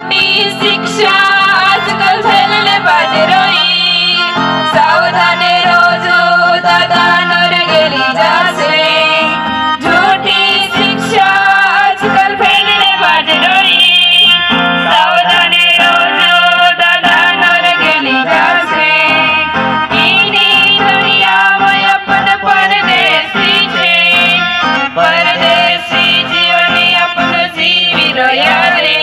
शिक्षा आजकल फैलने बाजरोई सावधाने रोजो दादा नर गेली जासे झूठी शिक्षा आजकल फैलने बाजरोई सावधाने रोजो दादा नर गेली जासे इनी दुनिया में अपन परदेसी छे परदेसी जीवनी अपन जीवी रह्या रे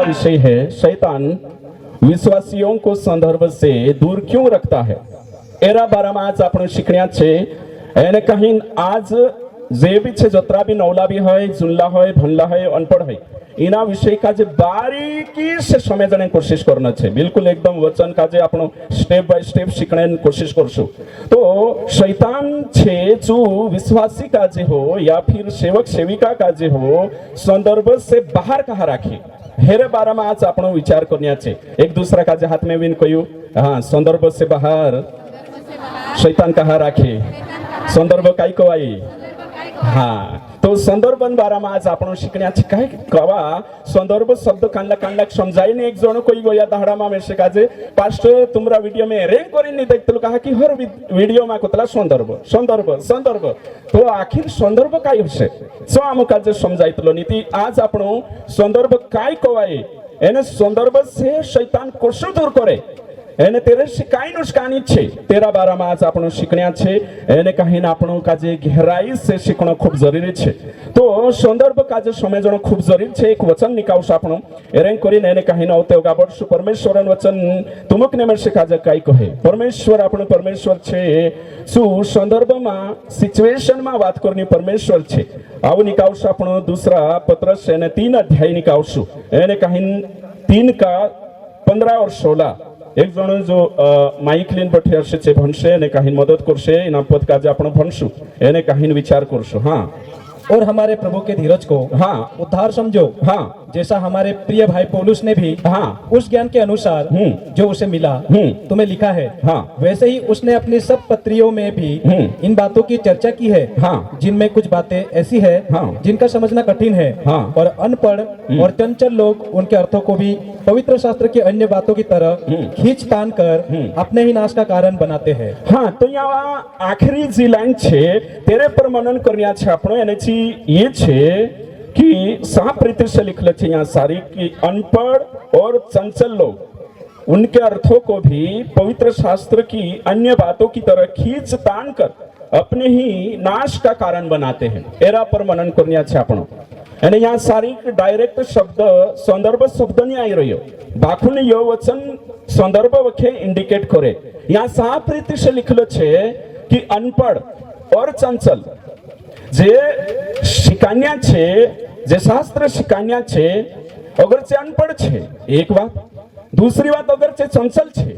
विषय है शैतान विश्वासियों को संदर्भ से दूर क्यों रखता है एरा बारा में आज आपण शिकण्या छे एने कहीं आज जे भी छे जतरा भी नवला भी है जुनला है भनला है अनपढ़ है इना विषय का जे बारीकी से समझने कोशिश करना छे बिल्कुल एकदम वचन का जे आपण स्टेप बाय स्टेप शिकणे कोशिश करशु तो शैतान छे जो विश्वासी का जे हो या फिर सेवक सेविका का जे हो संदर्भ से बाहर कहा राखी हेरे बारा में आज आपण विचार करनिया छे एक दूसरा का जे हाथ में विन कयु हाँ संदर्भ से बाहर शैतान कहा राखे संदर्भ काय कवाई हाँ तो संदर्भ बारा में आज आपण शिकण्या छे काय कवा संदर्भ शब्द कांडला कांडला समजाई ने एक जणो कोई गोया दहाड़ा में मेसे काजे पास्टर तुमरा वीडियो में रैंक करी नहीं देखतलो कहा कि हर वीडियो में कोतला संदर्भ संदर्भ संदर्भ तो आखिर संदर्भ काय हशे सो आम काजे समजायतलो नीति आज आपण संदर्भ काय कवाय एने संदर्भ से शैतान कोशो दूर करे એને તેરે શિકાઈ નુસ્કાની છે તેરા બારામાં આજ આપણો શીખણ્યા છે એને કહીને આપણો કાજે ગહેરાઈ से શીખણો ખૂબ જરૂરી છે તો સંદર્ભ કાજે સમજણો ખૂબ જરૂરી છે એક વચન નિકાવશ આપણો એરેંગ કરીને એને કહીને આવતે ગાબડશું પરમેશ્વરનું વચન તુમકને મળશે કાજે કાઈ કહે પરમેશ્વર આપણો પરમેશ્વર છે શું સંદર્ભમાં સિચ્યુએશનમાં વાત કરવાની પરમેશ્વર છે આવું નિકાવશ આપણો दूसरा પત્રસ એને 3 અધ્યાય નિકાવશું એને કહીને 3 का 15 और 16 एक जण जो माइक लीन बैठे हशे छे भणशे ने काहीन मदद करशे एना पद काजे आपण भणशु एने काहीन विचार करशु हाँ और हमारे प्रभु के धीरज को हाँ उद्धार समझो हाँ जैसा हमारे प्रिय भाई पौलुस ने भी हाँ उस ज्ञान के अनुसार जो उसे मिला तुम्हें लिखा है हाँ वैसे ही उसने अपनी सब पत्रियों में भी इन बातों की चर्चा की है हाँ जिनमें कुछ बातें ऐसी है हाँ जिनका समझना कठिन है हाँ और अनपढ़ और चंचल लोग उनके अर्थों को भी पवित्र शास्त्र की अन्य बातों की तरह खींच तान कर अपने ही नाश का कारण बनाते हैं हाँ तो यहाँ आखिरी जी लाइन छे तेरे पर मनन करनिया छे आपनो एने छी ये छे कि साफ रीति से लिखले छे यहाँ सारी कि अनपढ़ और चंचल लोग उनके अर्थों को भी पवित्र शास्त्र की अन्य बातों की तरह खींच तान कर अपने ही नाश का कारण बनाते हैं एरा पर मनन करनिया छे आपनो અને यहाँ सारी डायरेक्ट शब्द संदर्भ शब्द नहीं आई रही बाखुन यो वचन संदर्भ वखे इंडिकेट करे यहाँ साफ रीति से लिखलो छे कि अनपढ़ और चंचल जे शिकान्या छे जे शास्त्र शिकान्या छे अगर चे अनपढ़ छे एक बात दूसरी बात अगर चे चंचल छे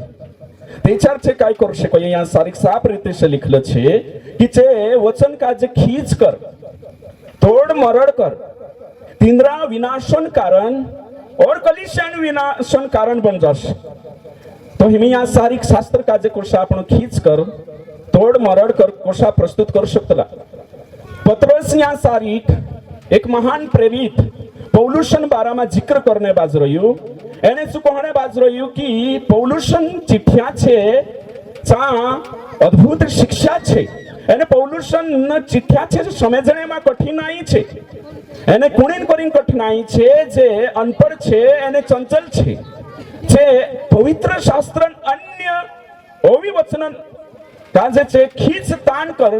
तेचार छे काय करू शको यहाँ सारी साफ रीति से लिखलो छे कि चे वचन का जे खींच कर तोड़ मरड़ कर तिंद्रा विनाशन कारण और कलिसियान विनाशन कारण बन जाશે. तो हिमी या सारिक शास्त्र का जे कोशा आपण खींच कर तोड मरड कर कोशा प्रस्तुत करू शकतला. पत्रस या सारिक एक महान प्रेरित पौलुसन बाराમાં जिक्र करने बाज રહ્યું. એને શું કહણે બાજ રહ્યું કે પૌલુસન ચિઠ્ઠિયા છે चा અદ્ભુત શિક્ષા છે. એને પૌલુસન ચિઠ્ઠિયા છે સમજણેમાં કઠિનાઈ છે. એને કુણીન કરીને કઠિનાઈ છે જે અનપઢ છે એને ચંચલ છે જે પવિત્ર શાસ્ત્ર અન્ય ઓવી વચન કાજે છે ખીચ તાન કર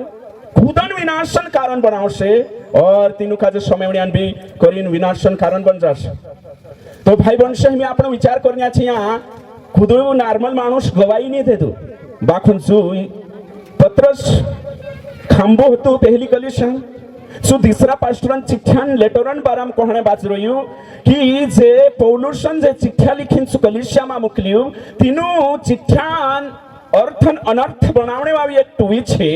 खुदन विनाशन कारण बनावशे और तीनों का जो समयवण्यान भी करीन विनाशन कारण बन जाशे. तो भाई बनशे मी आपण विचार करण्या छे या खुद नॉर्मल माणूस गवाई नहीं देतो. बाखुन जू पत्रस खांबो હતો પહેલી કલિસિયા શું तीसरा પાસ્ટરન ચિઠ્ઠાન લેટરન બારામ કોણે બાજ રહ્યું કે જે પૌલુસન જે ચિઠ્ઠા લખીને સુ કલિસિયામાં મોકલ્યું तीनों ચિઠ્ઠાન અર્થન અનર્થ બનાવણે વાળી એક ટુવી છે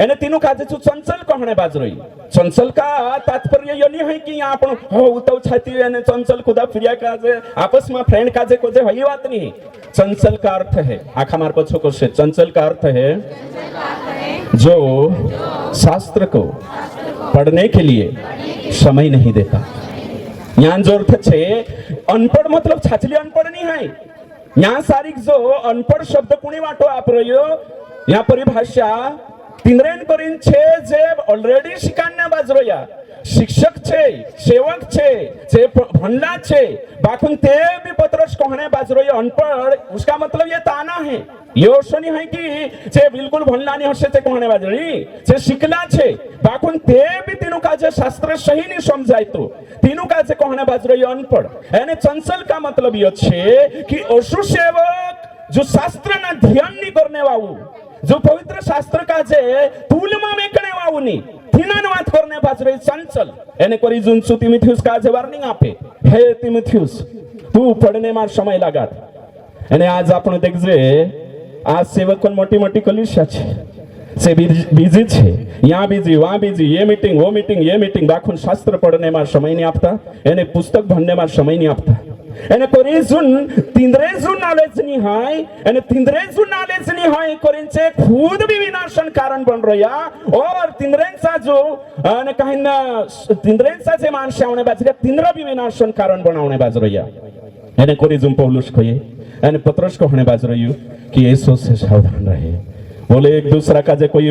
એને तीनों કાજે છું ચંચલ કોણે બાજ રહી. चंचल का तात्पर्य ये नहीं है कि यहाँ अपन हो उतव छाती है चंचल खुदा फिरिया काजे आपस में फ्रेंड काजे कोजे वही बात नहीं. चंचल का अर्थ है आखा मार पछो को से चंचल का अर्थ है जो शास्त्र को पढ़ने के लिए समय नहीं देता. यहाँ जो अर्थ छे अनपढ़ मतलब छाछली अनपढ़ नहीं है. यहाँ सारिक जो अनपढ़ शब्द कुणी वाटो आप रह्यो यहाँ परिभाषा તિનરેન કરીને છે જે ઓલરેડી શિકારને બાજ રહ્યા शिक्षक छे सेवक छे जे भंडा छे बाकुन ते भी पत्रस कहने बाज रही अनपढ़ उसका मतलब ये ताना है ये ओशनी है कि जे बिल्कुल भंडा नहीं हसे ते कहने बाज रही जे शिकला छे बाकुन ते भी तीनों का जे शास्त्र सही नहीं समझाय तो तीनों का जे कहने बाज रही अनपढ़ एने चंचल का मतलब ये छे कि ओशु सेवक जो शास्त्र ना ध्यान नहीं करने वालू जो पवित्र शास्त्र का जे तुलमा में करने वालू नहीं थिनान बात करने बाज रही चंचल एने कोरी जुनसु तिमिथियुस का जे वार्निंग आपे हे तिमिथियुस तू पढ़ने में समय लगात एने आज आपण देखजे आज सेवकों मोटी मोटी कलिसिया छे से बिजी छे यहाँ बिजी वहाँ बिजी ये मीटिंग ये मीटिंग बाखुन शास्त्र पढ़ने में समय नहीं आपता एने पुस्तक भणने में समय नहीं आपता एने कोरीजुन तिंद्रेजुन नॉलेज नहीं है एने तिंद्रेजुन नॉलेज नहीं है कोरिंचे खुद भी विनाशन कारण बन रहा और तिंद्रेंसा जो एने कहीं ना तिंद्रेंसा जे मानसे आवने बाज रहा तिंद्रा भी विनाशन कारण बनावने बाज रहा एने कोरीजुन पौलुस कोये एने पत्रस को होने बाज रही कि यीशु से सावधान रहे बोले एक दूसरा का जे कोई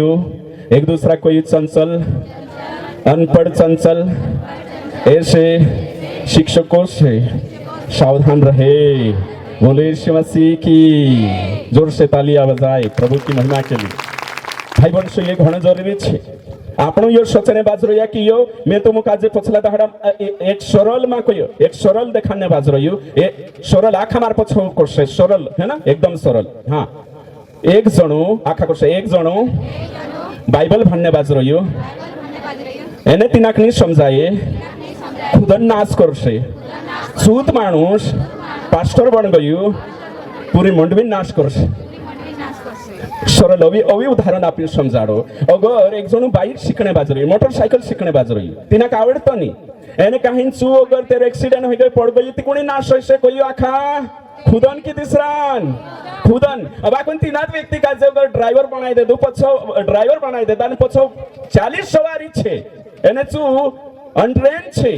एक दूसरा कोई चंचल अनपढ़ चंचल ऐसे शिक्षकों से सावधान रहे बोले यीशु मसीह की जोर से तालियां बजाए प्रभु की महिमा के लिए भाई बहन ये घणो जरूरी छे આપણો યો સોચને બાજ રહ્યા કે યો મેં તો મુકા જે પછલા દાડા એક સરળ માં કયો એક સરળ દેખાને બાજ રહ્યો એ સરળ આખા માર પછો કરશે સરળ હે ના एकदम સરળ હા એક જણો આખા કરશે એક જણો બાઇબલ ભણને બાજ રહ્યો એને તિનાક ની સમજાય ખુદન નાશ કરશે सूत मानुष पास्टर बन गयो पूरी मंडवी नाश करशे सरल अवी उदाहरण आप समझाड़ो अगर एक जणो बाइक सीखने बाज रही मोटरसाइकिल सीखने बाज रही तिना आवड़तो नहीं एने कहीं शू अगर तेरे एक्सीडेंट हो गए पड़ गई कोणी नाश होशे कोई आखा खुदन की तिसरान खुदन अब आखन तीनात व्यक्ति का अगर ड्राइवर बनाई दे दो पछो ड्राइवर बनाई देता ने पछो 40 सवारी छे एने शू अनट्रेन छे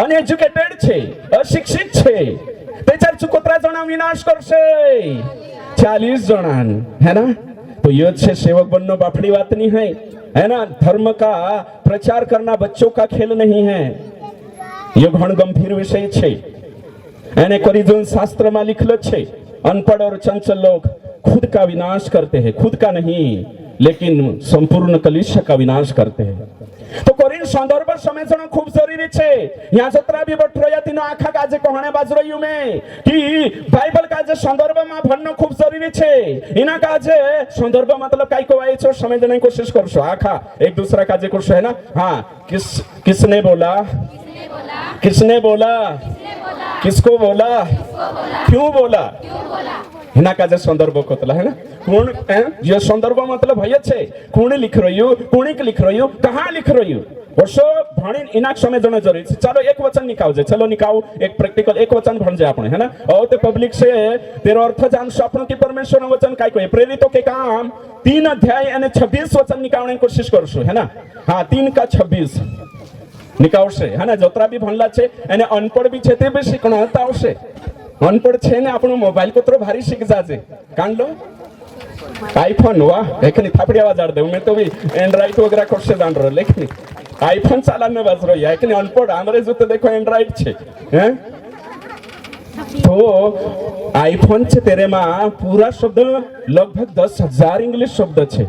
अनएजुकेटेड छे अशिक्षित छे ते चार चुकोत्रा जना विनाश करशे 40 जणान है ना तो ये छे सेवक बननो बाफड़ी बात नहीं है ना धर्म का प्रचार करना बच्चों का खेल नहीं है ये घण गंभीर विषय छे एने करीजुन शास्त्र में लिखलो छे अनपढ़ और चंचल लोग खुद का विनाश करते हैं खुद का नहीं लेकिन संपूर्ण कलिसिया का विनाश करते हैं तो कोरिन संदर्भ समझना खूब जरूरी छे यहाँ जतरा भी बठ रहा तीनो आखा काजे कहने बाज रही मैं कि बाइबल काजे संदर्भ में भणनो खूब जरूरी छे इना काजे संदर्भ मतलब काई को आए छो समझने की कोशिश करशो आखा एक दूसरा काजे करशो है ना हाँ किसने बोला किसने बोला किसको बोला क्यों बोला हिना काजे संदर्भ कोतला है ना कौन ये संदर्भ मतलब भैया छे कौन लिख रही हो कौन लिख रही हो कहाँ लिख रही हो વર્ષો ભણીને ઇનાક સમજણો જરૂરી છે ચાલો એક વચન નિકાવજે ચલો નિકાવ એક પ્રેક્ટિકલ એક વચન ભણજે આપણે है ना और ते पब्लिक से तेरो अर्थ जानशो આપણું કે પરમેશ્વરનું વચન કાઈ કોઈ પ્રેરિતો કે કામ 3 અધ્યાય અને 26 વચન નિકાવવાની કોશિશ કરશું है ना हाँ 3 का 26 નિકાવશે है ना જોતરા બી ભણલા છે અને અનપઢ બી છે તે બી શીખણતા આવશે અનપઢ છે ને આપણો મોબાઈલ કોતરો ભારી શીખ જાજે કાંડ લો આઈફોન વાહ લેખની થાપડી આવાજ આડ દઉં મેં તો બી એન્ડ્રોइड वगैरह કોશે જાણ રહ્યો લેખની आईफोन चालाने बाज रही है कि अनपढ़ अंग्रेज तो देखो एंड्रॉइड छे हैं तो आईफोन छे तेरे में पूरा शब्द लगभग 10,000 इंग्लिश शब्द छे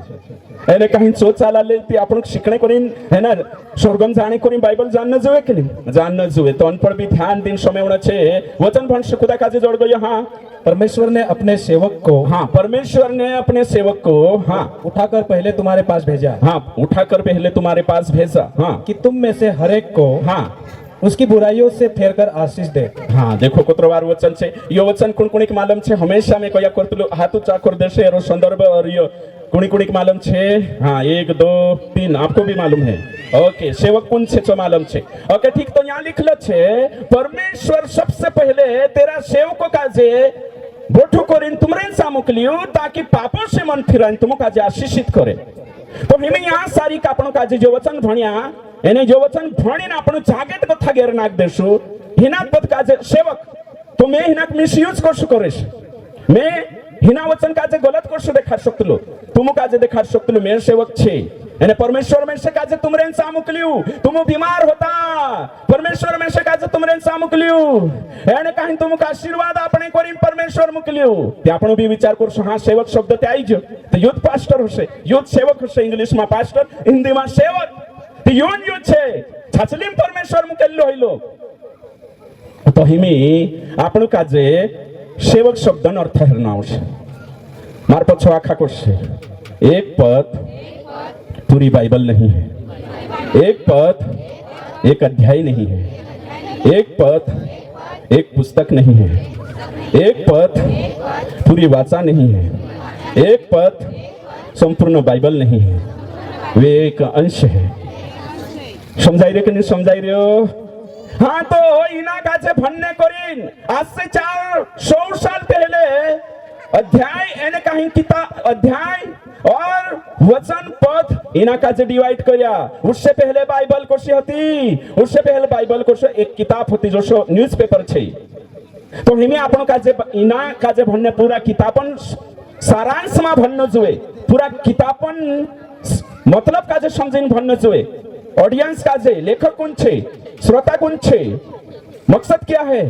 એને કहीं ચો ચાલા લેતી આપણું શીખણે કરીને હે ના સ્વર્ગમ જાણે કરીને બાઇબલ જાણને જોવે કે નહીં જાણને જોવે તો અનપढ़ भी ध्यान दिन समय છે વચન ભણશે ખુદા કાજે જોડ ગયો हाँ परमेश्वर ने अपने सेवक को हाँ परमेश्वर ने अपने सेवक को हाँ उठाकर पहले तुम्हारे पास भेजा हाँ उठाकर पहले तुम्हारे पास भेजा हाँ कि तुम में से हर एक को हाँ उसकी बुराइयों से फेर कर आशीष दे हाँ देखो कुत्रवार वचन छे यो वचन कुणकुणिक मालूम छे हमेशा में कया करतलो हाथ ऊंचा कर देशे एरो संदर्भ और यो कुणकुणिक मालूम छे हाँ 1 2 3 आपको भी मालूम है ओके सेवक कौन छे तो मालूम छे ओके ठीक तो यहाँ लिखलो छे परमेश्वर सबसे पहले तेरा सेवकों का जे बोठो करीन तुमरे सामुकलियो ताकि पापों से मन फिराइन तुमको काजे आशीषित करे तो हिमे यहाँ सारी कापणो काजे जो वचन भण्या એને જો વચન ભણીને આપણું જાગેટ કથા ઘેર નાખ દેશું હિનાત પદ કાજે સેવક તો મેં હિનાક મિસયુઝ કરશું કરીશ મેં હિના વચન કાજે ગલત કરશું દેખાડ શકતલો તુમ કાજે દેખાડ શકતલો મેં સેવક છે એને પરમેશ્વર में से काजे तुमरे सामुकलियो तुम बीमार होता परमेश्वर में से काजे तुमरे सामुकलियो એને કहीं तुमको आशीर्वाद આપણે કરીને પરમેશ્વર મોકલ્યો તે આપણો બી વિચાર કરશું હા સેવક શબ્દ તે આવી ગયો તો યુથ પાસ્ટર હશે યુથ સેવક હશે ઇંગ્લિશમાં પાસ્ટર હિન્દીમાં સેવક યોન યુ છે છછલીમ પરમેશ્વર મુકેલ્લો હઈલો તો હિમી આપણું કાજે સેવક શબ્દનો અર્થ હરનો આવશે માર પછો આખા કરશે એક પદ पूरी बाइबल नहीं है एक पद एक अध्याय नहीं है एक पद एक पुस्तक नहीं है एक पद पूरी वाचा नहीं है एक पद संपूर्ण बाइबल नहीं है वे एक अंश है समझाई रहे कि नहीं समझाई रहे हो हाँ तो इना काजे भन्ने करीन आज से 400 साल पहले अध्याय एने कहीं किताब अध्याय और वचन पद इना काजे डिवाइड करया उससे पहले बाइबल कोशी होती उससे पहले बाइबल कोशी एक किताब होती जो न्यूज़पेपर छे तो हिमे आपणो काजे इना काजे भन्ने पूरा किताबन सारांश में भन्नो जुए पूरा किताबन मतलब काजे समझीने भन्नो जुए ऑडियंस काजे लेखक कौन छे श्रोता कौन छे मकसद क्या है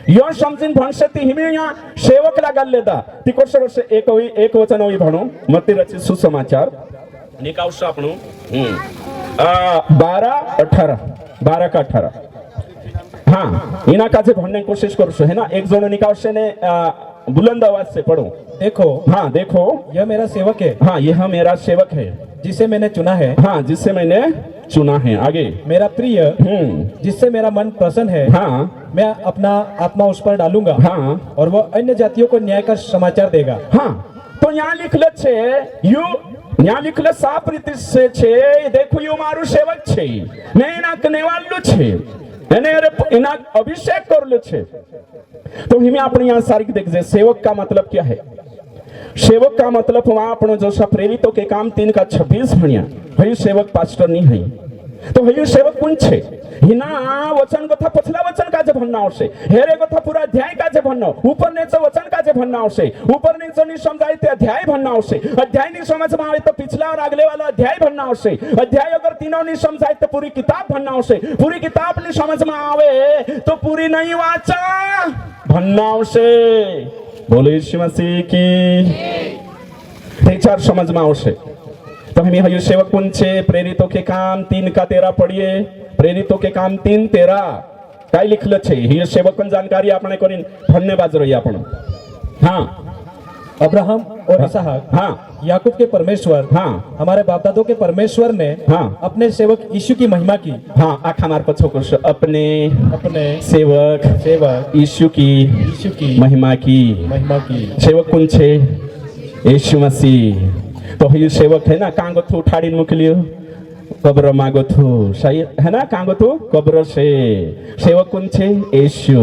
यो समझीन भणशती हिमे यहाँ सेवक लागल लेता तिकोशर से एक वचन होई भणो मती रची सुसमाचार निकावशो आपणो 12 का 18 हाँ इना काजे भणने कोशिश करशो है ना एक जणो निकावशे ने बुलंद आवाज से पढ़ो देखो हाँ देखो यह मेरा सेवक है हाँ यह मेरा सेवक है जिसे मैंने चुना है हाँ जिससे मैंने चुना है आगे मेरा प्रिय जिससे मेरा मन प्रसन्न है हाँ मैं अपना आत्मा उस पर डालूंगा हाँ और वह अन्य जातियों को न्याय का समाचार देगा हाँ तो यहाँ लिखले छे यू यहाँ लिखले साफ रीति से छे देखो यू मारू सेवक छे मैं इना कनेवालू छे એને એના અભિષેક કરેલો છે તો हिमे આપણે यहाँ सारी देखजे सेवक का मतलब क्या है सेवक का मतलब वहां આપણો જોશા પ્રેરિતો के काम 3 का 26 ભણ્યા હયું सेवक पास्टर नहीं है तो हયું सेवक कौन छे हिना वचन कथा पछला वचन काजे भणना आवशे हेरे कथा पूरा अध्याय काजे भणनो ऊपर नीचे वचन काजे भणना आवशे ऊपर नीचे नि समजाय ते अध्याय भणना आवशे अध्याय नि समझ में आवे तो पिछला और अगले वाला अध्याय भणना आवशे अध्याय अगर तीनों नि समजाय तो पूरी किताब भणना आवशे पूरी किताब नि समझ में आवे तो पूरी नहीं वाचा भणना आवशे बोलो यीशु मसीह की ते चार समझ में आवशे तो हमें हयो सेवक कौन छे प्रेरितों के काम 3 का 13 पढ़िए प्रेरितों के काम 3:13 काय लिखलं छे ही सेवकन जानकारी आपने करीन धन्यवाद रही आपण हाँ अब्राहम और इसहाक हाँ याकूब के परमेश्वर हाँ हमारे बाप दादों के परमेश्वर ने हाँ अपने सेवक यीशु की महिमा की हाँ आखा मार पछो कुछ अपने अपने सेवक यीशु की महिमा की सेवक कौन छे यीशु मसीह तो ये सेवक है ना कांगो थो उठाड़ी मोकलियो कब्र मागो थू सही है ना कांगो थू कब्र से सेवक कौन छे यीशु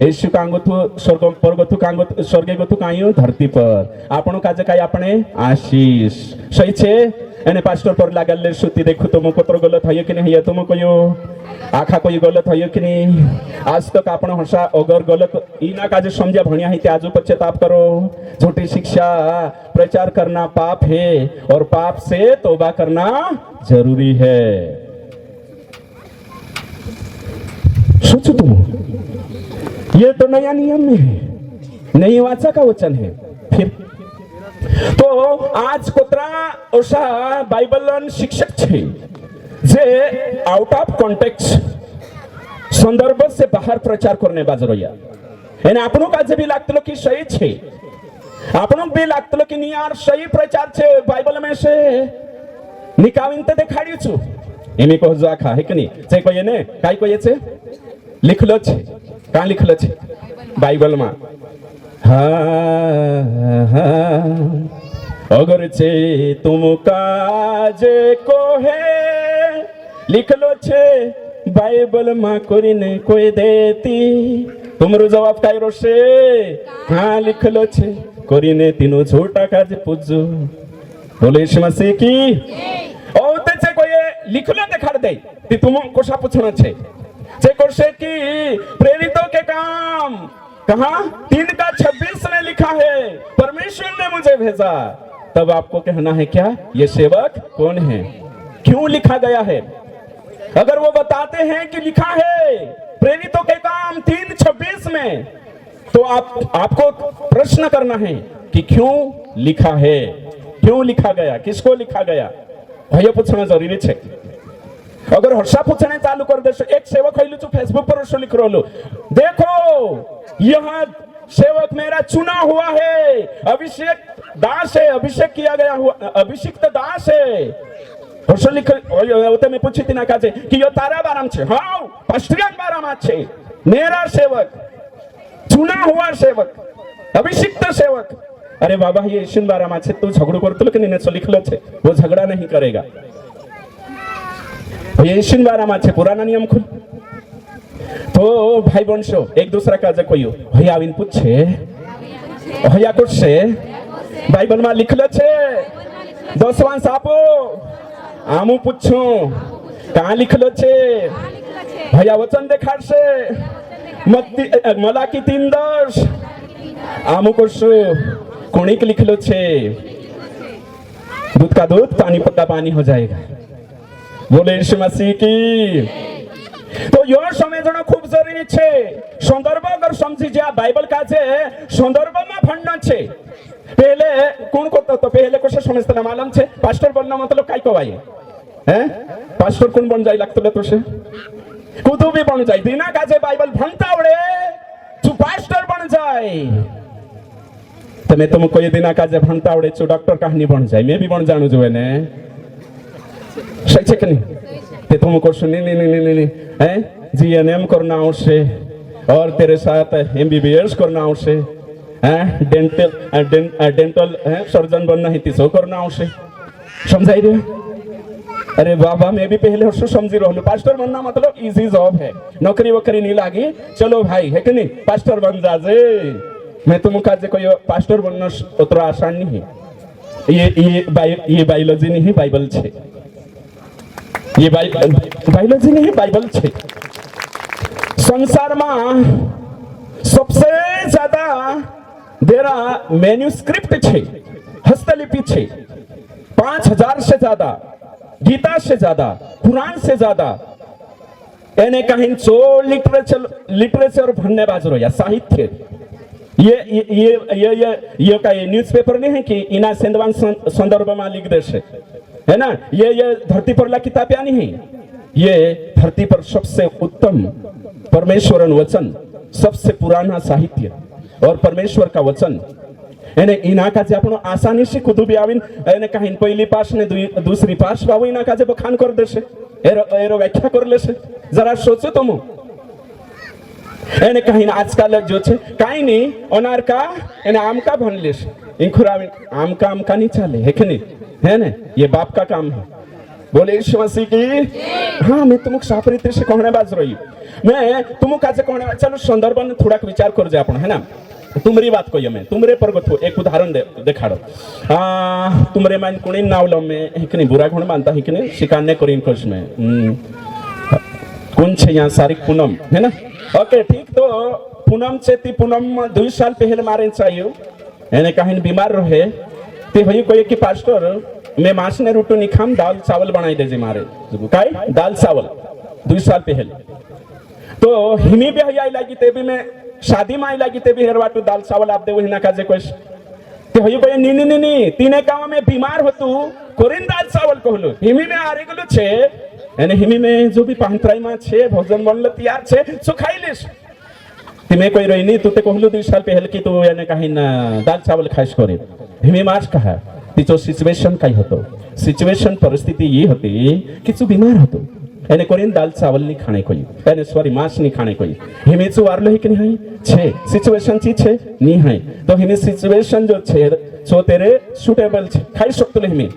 यीशु कांगो थू स्वर्ग पर गो थू कांगो स्वर्गे गो थू कायो धरती पर आपनो काजे काय आपने आशीष सही छे एने पास्टर पर लागल ले सुती देखो तुम कोतर गलत है कि नहीं है तुम कोयो आखा कोई गलत है कि नहीं आज तक आपण हंसा अगर गलत इना काजे समझा भणिया है आज पश्चाताप करो झूठी शिक्षा प्रचार करना पाप है और पाप से तौबा करना जरूरी है सोचो तुम ये तो नया नियम में है नई वाचा का वचन है फिर तो आज कोतरा ओसा बाइबलन शिक्षक छे जे आउट ऑफ कॉन्टेक्स्ट संदर्भ से बाहर प्रचार करने बाजरोया एने आपनो काजे भी लागतलो की सही छे आपनो भी लागतलो की नी यार सही प्रचार छे बाइबल में से निकाविन ते देखाड्યું છું એમી કહો જો આખા હે કે નહીં જે કોઈએ ને કાઈ કોઈએ છે लिखलो छे का लिखलो छे बाइबल में अगर छे तुम काजे को है लिखलो छे बाइबल में कोरीने कोई देती तुमरो जवाब काय रोशे हाँ लिखलो छे कोरीने तीनो झूठा काज पूजो बोले यीशु मसीह की और ते कोई लिखलो देखाड़ दे ती तुम कोशा पूछना छे जे कोशे की प्रेरितों के काम कहा 3:26 में लिखा है परमेश्वर ने मुझे भेजा तब आपको कहना है क्या ये सेवक कौन है क्यों लिखा गया है अगर वो बताते हैं कि लिखा है प्रेरितों के काम 3:26 में तो आपको प्रश्न करना है कि क्यों लिखा है क्यों लिखा गया किसको लिखा गया भैया पूछना जरूरी है अगर हर्षा पूछने चालू कर दे एक सेवक है तो फेसबुक पर उसको लिख रो लो देखो यह सेवक मेरा चुना हुआ है अभिषेक दास है अभिषेक किया गया हुआ अभिषिक्त दास है हर्षो लिख होते मैं पूछी थी ना काजे कि यो तारा बाराम छे हाँ पास्टरियन बाराम छे मेरा सेवक चुना हुआ सेवक अभिषिक्त सेवक अरे बाबा ये ईश्वन बाराम छे तू झगड़ो करतो कि नहीं लिखलो छे वो झगड़ा नहीं करेगा यीशु बारा में पुराना नियम खुल तो भाई बंशो एक दूसरा का कोई भैया आविन पूछे भैया कुछ से बाइबल में लिखलो छे 10वां सापो आमू पूछू कहाँ लिखलो छे भैया वचन देखाड़ से मलाकी 3:10 आमू कुछ कोणिक लिखलो छे दूध का दूध पानी पक्का पानी हो जाएगा बोले यीशु मसीह की तो यो समझना खूब जरूरी छे संदर्भ अगर समझी जा बाइबल का छे संदर्भ में भंडन छे पहले कौन को तो पहले को समझते मालूम छे पास्टर बनना मतलब काय को आए हैं पास्टर कौन बन जाए लगतो तो से कुतु भी बन जाए बिना का छे बाइबल भणता आवड़े तू पास्टर बन जाए तो मैं तुम कोई दिना का छे भणता आवड़े तू डॉक्टर कहानी बन जाए मैं भी बन जानू जोए ने सही है कि नहीं ते तुम को सुनी नहीं हैं जीएनएम करना आवश्य और तेरे साथ एमबीबीएस करना आवश्य हैं डेंटल सर्जन बनना है तीसो करना आवश्य समझाई रे अरे बाबा मैं भी पहले हर्षो समझी रहलू पास्टर बनना मतलब इजी जॉब है नौकरी वोकरी नहीं लागी चलो भाई है कि नहीं पास्टर बन जाजे मैं तुम का कोई पास्टर बनना उतना आसान नहीं है ये बायोलॉजी नहीं है बाइबल छे ये बायोलॉजी नहीं बाइबल छे संसार में सबसे ज्यादा देरा मैन्युस्क्रिप्ट छे हस्तलिपि छे 5000 से ज्यादा गीता से ज्यादा कुरान से ज्यादा एने कहीं चो लिटरेचर भरने बाजरो या साहित्य ये का न्यूज़पेपर नहीं है कि इना सेंदवान संदर्भ में लिख दे है ना ये धरती पर ला किताब या नहीं ये धरती पर सबसे उत्तम परमेश्वर वचन सबसे पुराना साहित्य और परमेश्वर का वचन एने इना का जे आपण आसानी से खुद भी आविन एने कहीं पहली पास ने दूसरी पास बाबू इना का जे बखान कर देसे एरो व्याख्या कर लेसे जरा सोचो तुम एने कहीं आजकल जो छे काई नहीं अनार का एने आम का भन लेसे इनखुरा आम का नहीं चले है कि नहीं है ना ये बाप का काम है बोले यीशु मसीह की। हाँ मैं तुमक साफ रीते से कहने बाज रही मैं तुमक आज कहने चलो संदर्भ में थोड़ा विचार कर जाए अपन है ना तुमरी बात कही मैं तुमरे पर गथो एक उदाहरण देखाड़ो तुमरे मान कुणी नावलो में हिकनी बुरा गुण मानता हिकनी शिकान्य करीन कोश में कौन छे यहाँ सारिक पूनम है ना ओके ठीक तो पूनम से ती पूनम 2 साल पहले मारे चाहिए एने कहीं बीमार रहे ते भई कोई कि पास्टर मैं मांस ने रोटी नहीं खाम दाल चावल बनाई दे जे मारे काय दाल चावल 2 साल पहले तो हिमी भी आई लगी ते भी मैं शादी में आई लगी ते भी हेरवाटू दाल चावल आप दे वही ना काजे कोश ते भई कोई नी नी नी नी तीने काम में बीमार होतु कोरिन दाल चावल कहलो हिमी में आरे गलो छे एने हिमी में जो भी पांतराई में छे भोजन बनल तैयार छे सो खाई लेस तिमे कोई रही नहीं तू ते कहलु 2 साल पहले की तू एने कहीं ना दाल चावल खाइस करे हिमी मार्च कहा तिचो सिचुएशन काय होतो सिचुएशन परिस्थिती ये होती कि तू बीमार होतो एने कोरिन दाल चावल नहीं खाने कोई एने सॉरी मांस नहीं खाने कोई हिमी चो वारलो है कि नहीं है छे सिचुएशन ची छे नहीं है तो हिमी सिचुएशन जो छे सो तेरे सुटेबल छे खाई सकतो ले हिमी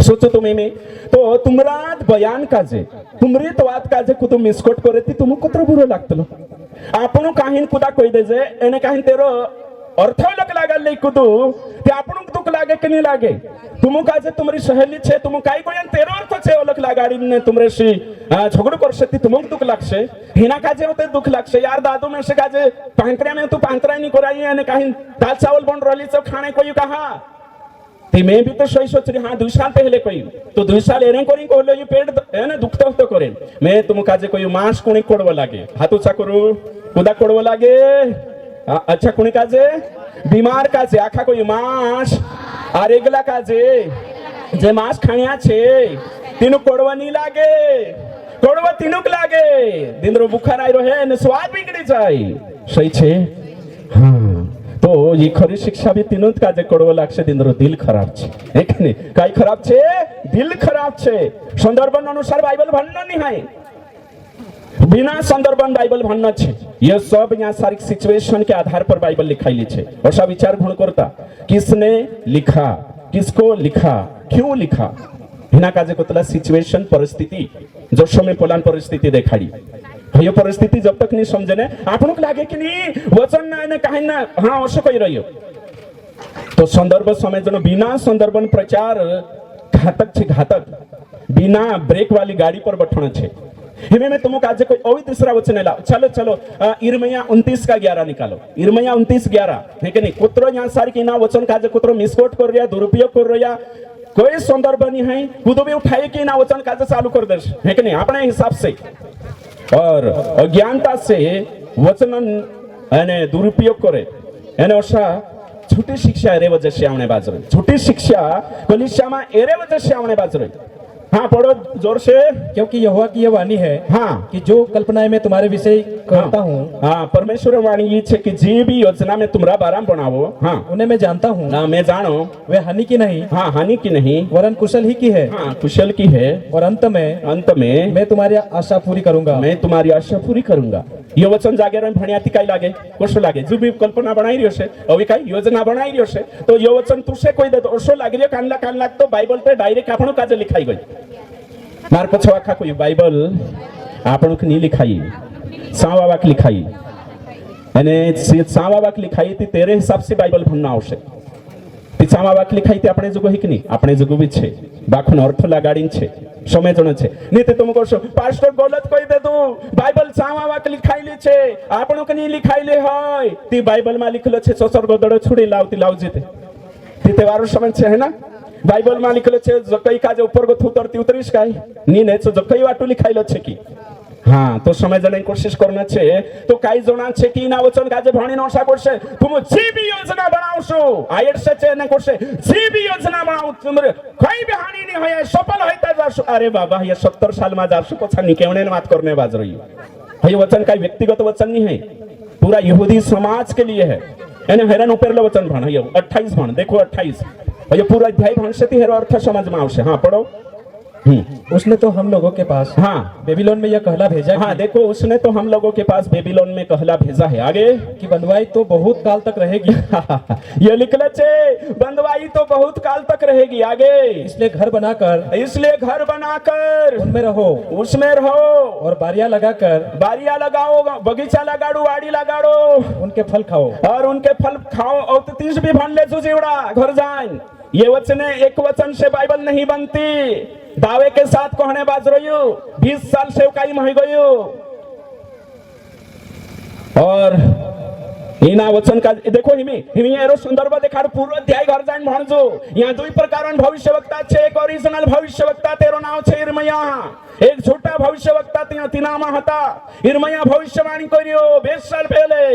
सोचो तुम्ही मी तो तुमरात बयान काजे तुमरी तो बात काजे कुतु मिसकोट करे ती तुमको कतरो बुरो लागतलो आपण काहीन कुदा कोई दे जे एने काहीन तेरो अर्थ लग लागल ले कुतु ते आपण दुख लागे कि नहीं लागे तुम काजे तुमरी सहेली छे तुम काई कोयन तेरो अर्थ छे ओलक लगाडी ने तुमरे सी झगड़ो करसे ती तुमक दुख लागसे हिना काजे होते दुख लागसे यार दादू में से काजे पांतरा में तू पांतरा नहीं कराई एने काहीन दाल चावल बन रली सब खाने कोई कहा ती मैं भी तो सही सोच रही हाँ 2 साल पहले कोई तो 2 साल एरे कोरी कहलो ये पेट है ना दुखता तो करे मैं तुम काजे कोई मांस कोणी कोडवा लागे हाथ ऊंचा करू कुदा कोडवा लागे अच्छा कोणी काजे बीमार काजे आखा कोई मांस आरेगला काजे जे मांस खाण्या छे तीनु कोडवा नहीं लागे कोडवा तीनुक लागे दिनरो बुखार आई रहे ने स्वाद बिगड़ी जाए सही छे हाँ तो ये खरी शिक्षा भी तीनों काजे कोडवा लागसे दिनरो दिल खराब छे एक नहीं काई खराब छे दिल खराब छे संदर्भ अनुसार बाइबल भन्ना नहीं है बिना संदर्भ बाइबल भन्ना छे ये सब यहाँ सारी सिचुएशन के आधार पर बाइबल लिखाई छे और सब विचार भण करता किसने लिखा किसको लिखा क्यों लिखा हिना काजे कोतला सिचुएशन परिस्थिति जो समय पोलान परिस्थिति देखाड़ी ये परिस्थिति जब तक नहीं समझे ने आपन को लागे कि नहीं वचन ने कहीं ना हाँ अवश्य कही रही हो तो संदर्भ समय जनो बिना संदर्भ प्रचार घातक छे घातक बिना ब्रेक वाली गाड़ी पर बैठना छे हिमे में तुमको आज कोई और दूसरा वचन ला चलो चलो इर्मिया 29 का 11 निकालो इर्मिया 29:11 है कि नहीं कुतरो यहाँ सारी की ना वचन काजे कुतरो मिसकोट कर रिया दुरुपयोग कर रिया कोई संदर्भ नहीं है खुद भी उठाए कि ना वचन काजे चालू कर दे है कि नहीं अपने हिसाब से और अज्ञानता से वचन एने दुरुपयोग करे एने ओसा छोटी शिक्षा एरे वजह से आवने बाज रही छोटी शिक्षा कलीसिया में एरे वजह से आवने बाज रही हाँ पढ़ो जोर से क्योंकि यहोवा की यह वाणी है हाँ कि जो कल्पनाएं मैं तुम्हारे विषय करता हूँ हाँ परमेश्वर वाणी ये छे कि जे भी योजना में तुमरा बाराम बनावो हाँ उन्हें मैं जानता हूँ ना मैं जानो वे हानि की नहीं हाँ हानि की नहीं वरन कुशल ही की है हाँ कुशल की है और अंत में मैं तुम्हारी आशा पूरी करूंगा मैं तुम्हारी आशा पूरी करूंगा ये वचन जागे रही भणियाती काई लागे कसो लागे जो भी कल्पना बनाई रही से अभी काई योजना बनाई रही से तो ये वचन तुसे कोई दे तो ओसो लागे रे कान लाग तो बाइबल पे डायरेक्ट आपनो काजे लिखाई गई मार पछो आखा कोई बाइबल आपनो के नहीं लिखाई सावा वाक लिखाई अने सावा वाक लिखाई थी तेरे हिसाब से बाइबल भणना आवश्यक ती सावा वाक लिखाई थी अपने जगो हिक नहीं अपने जगो भी छे बाखुन अर्थ लगाड़ी छे समय जण छे नहीं ते तुम कहशो पास्टर गलत कही दे तू बाइबल सावा वाक लिखाईली छे आपनो के नहीं लिखाईले होय ती बाइबल में लिखलो छे ससर गोदड़ो छुड़ी लावती लाव जीते ती तेवारो समझ छे है ना बाइबल में लिखलो छे जकई काजे ऊपर गो उतरती उतरीश काय नी ने तो जकई वाटू लिखाईलो छे की हाँ तो समझने कोशिश करना छे तो काई जोना छे कि ना वचन काजे भणी नोसा करसे तुम जी भी योजना बनावशो आयत से छे ने करसे जी भी योजना बनाव तुमरे कोई भी हानि नहीं होय सफल होता जाशो अरे बाबा ये 70 साल में जाशो पछा निकेवणे बात करने बाज रही है ये वचन का व्यक्तिगत वचन नहीं है पूरा यहूदी समाज के लिए है एने हैरान ऊपरलो वचन भण ये 28 भण देखो 28 ये पूरा अध्याय भण से हेरो अर्थ समझ में आवशे हाँ पढ़ो उसने तो हम लोगों के पास हाँ बेबीलोन में यह कहला भेजा हाँ, देखो उसने तो हम लोगों के पास बेबीलोन में कहला भेजा है। आगे कि बंधुआई तो बहुत काल तक रहेगी, ये लिखल छे बंधुआई तो बहुत काल तक रहेगी। आगे इसलिए घर बनाकर उनमें रहो, उसमें रहो और बारियां लगाकर बारियां लगाओ, बगीचा लगाड़ो, वाड़ी लगाड़ो उनके फल खाओ। और उनके फल खाओ और 30 भी भन ले जुजीवड़ा घर जान। ये वचन एक वचन से बाइबल नहीं बनती। दावे के साथ कहने बाज रही हूँ, 20 साल सेवकाई में गई और इना वचन का देखो हिमी एरो संदर्भ देखाड़ पूर्व अध्याय घर जाइन भणजो। यहाँ दुई प्रकार भविष्यवक्ता छे, एक ओरिजिनल भविष्यवक्ता तेरो नाम छे इर्मया, एक झूठा भविष्यवक्ता तिनामा हता। इर्मया भविष्यवाणी कर्यो 20 साल पहले,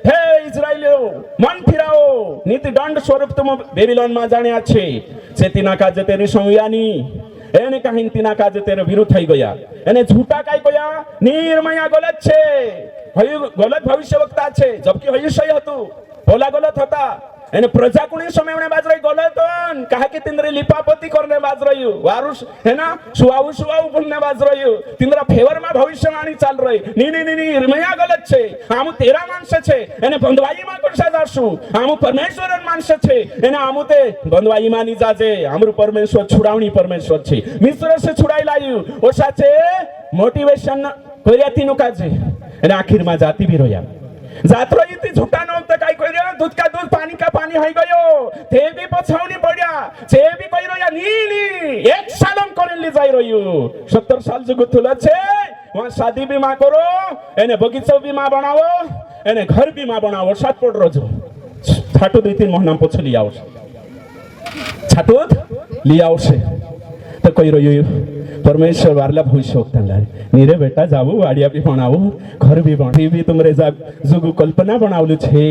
हे इजरायलियो मन फिराओ, नीति दंड स्वरूप तुम बेबीलोन में जाण्या छे। से तिना काजे तेरी संयानी એને કહીન તીના કાજે તેરે વિરુદ્ધ થઈ ગયા। એને झूठा કાઈ કયા નિર્મયા ગલત છે, હયું ગલત ભવિષ્યવક્તા છે, જબકી હયું સહી હતું, ભોલા ગલત હતા। એને પ્રજા કુણી સમયણે બાજ રહી ગલત હન, કાહે કે तिंद्रे लिपापोती करने बाज रही वारुस है ना, सुआऊ बोलने बाज रही तिंद्रा फेवर में भविष्यवाणी चाल रही। नी इर्मया गलत छे, आमु तेरा मानस छे, एने बंधवाई में कोण साजाशु, आमु परमेश्वरन मानस छे, एने आमु ते बंधवाई मानी जाजे। आमरु परमेश्वर छुड़ावणी परमेश्वर छे, मिस्र से छुड़ाई लायु ओ साचे मोटिवेशन कर्यातीनु काजे। एने आखिर में जाती भी रोया जात रही थी, झूठा नव्हतं काय कर्यो, दूध का दूध पानी का पानी हई गयो, ते भी पछावणी पड्या, जे भी कई रोया नी एक सालम करेली जाई रह्यो। 70 साल जो गुथुला छे वहां शादी भी मा करो, एने बगीचो भी मा बनावो, एने घर भी मा बनावो। सात पड़ रोजो छाटू 2-3 महीना पछ ली आवशे, छाटू ली आवशे तो कई रह्यो परमेश्वर वारला भविष्यवक्ता नीरे बेटा जावो, वाडिया भी बनावो, घर भी बनावी भी तुमरे जुगु कल्पना बनावलु छे,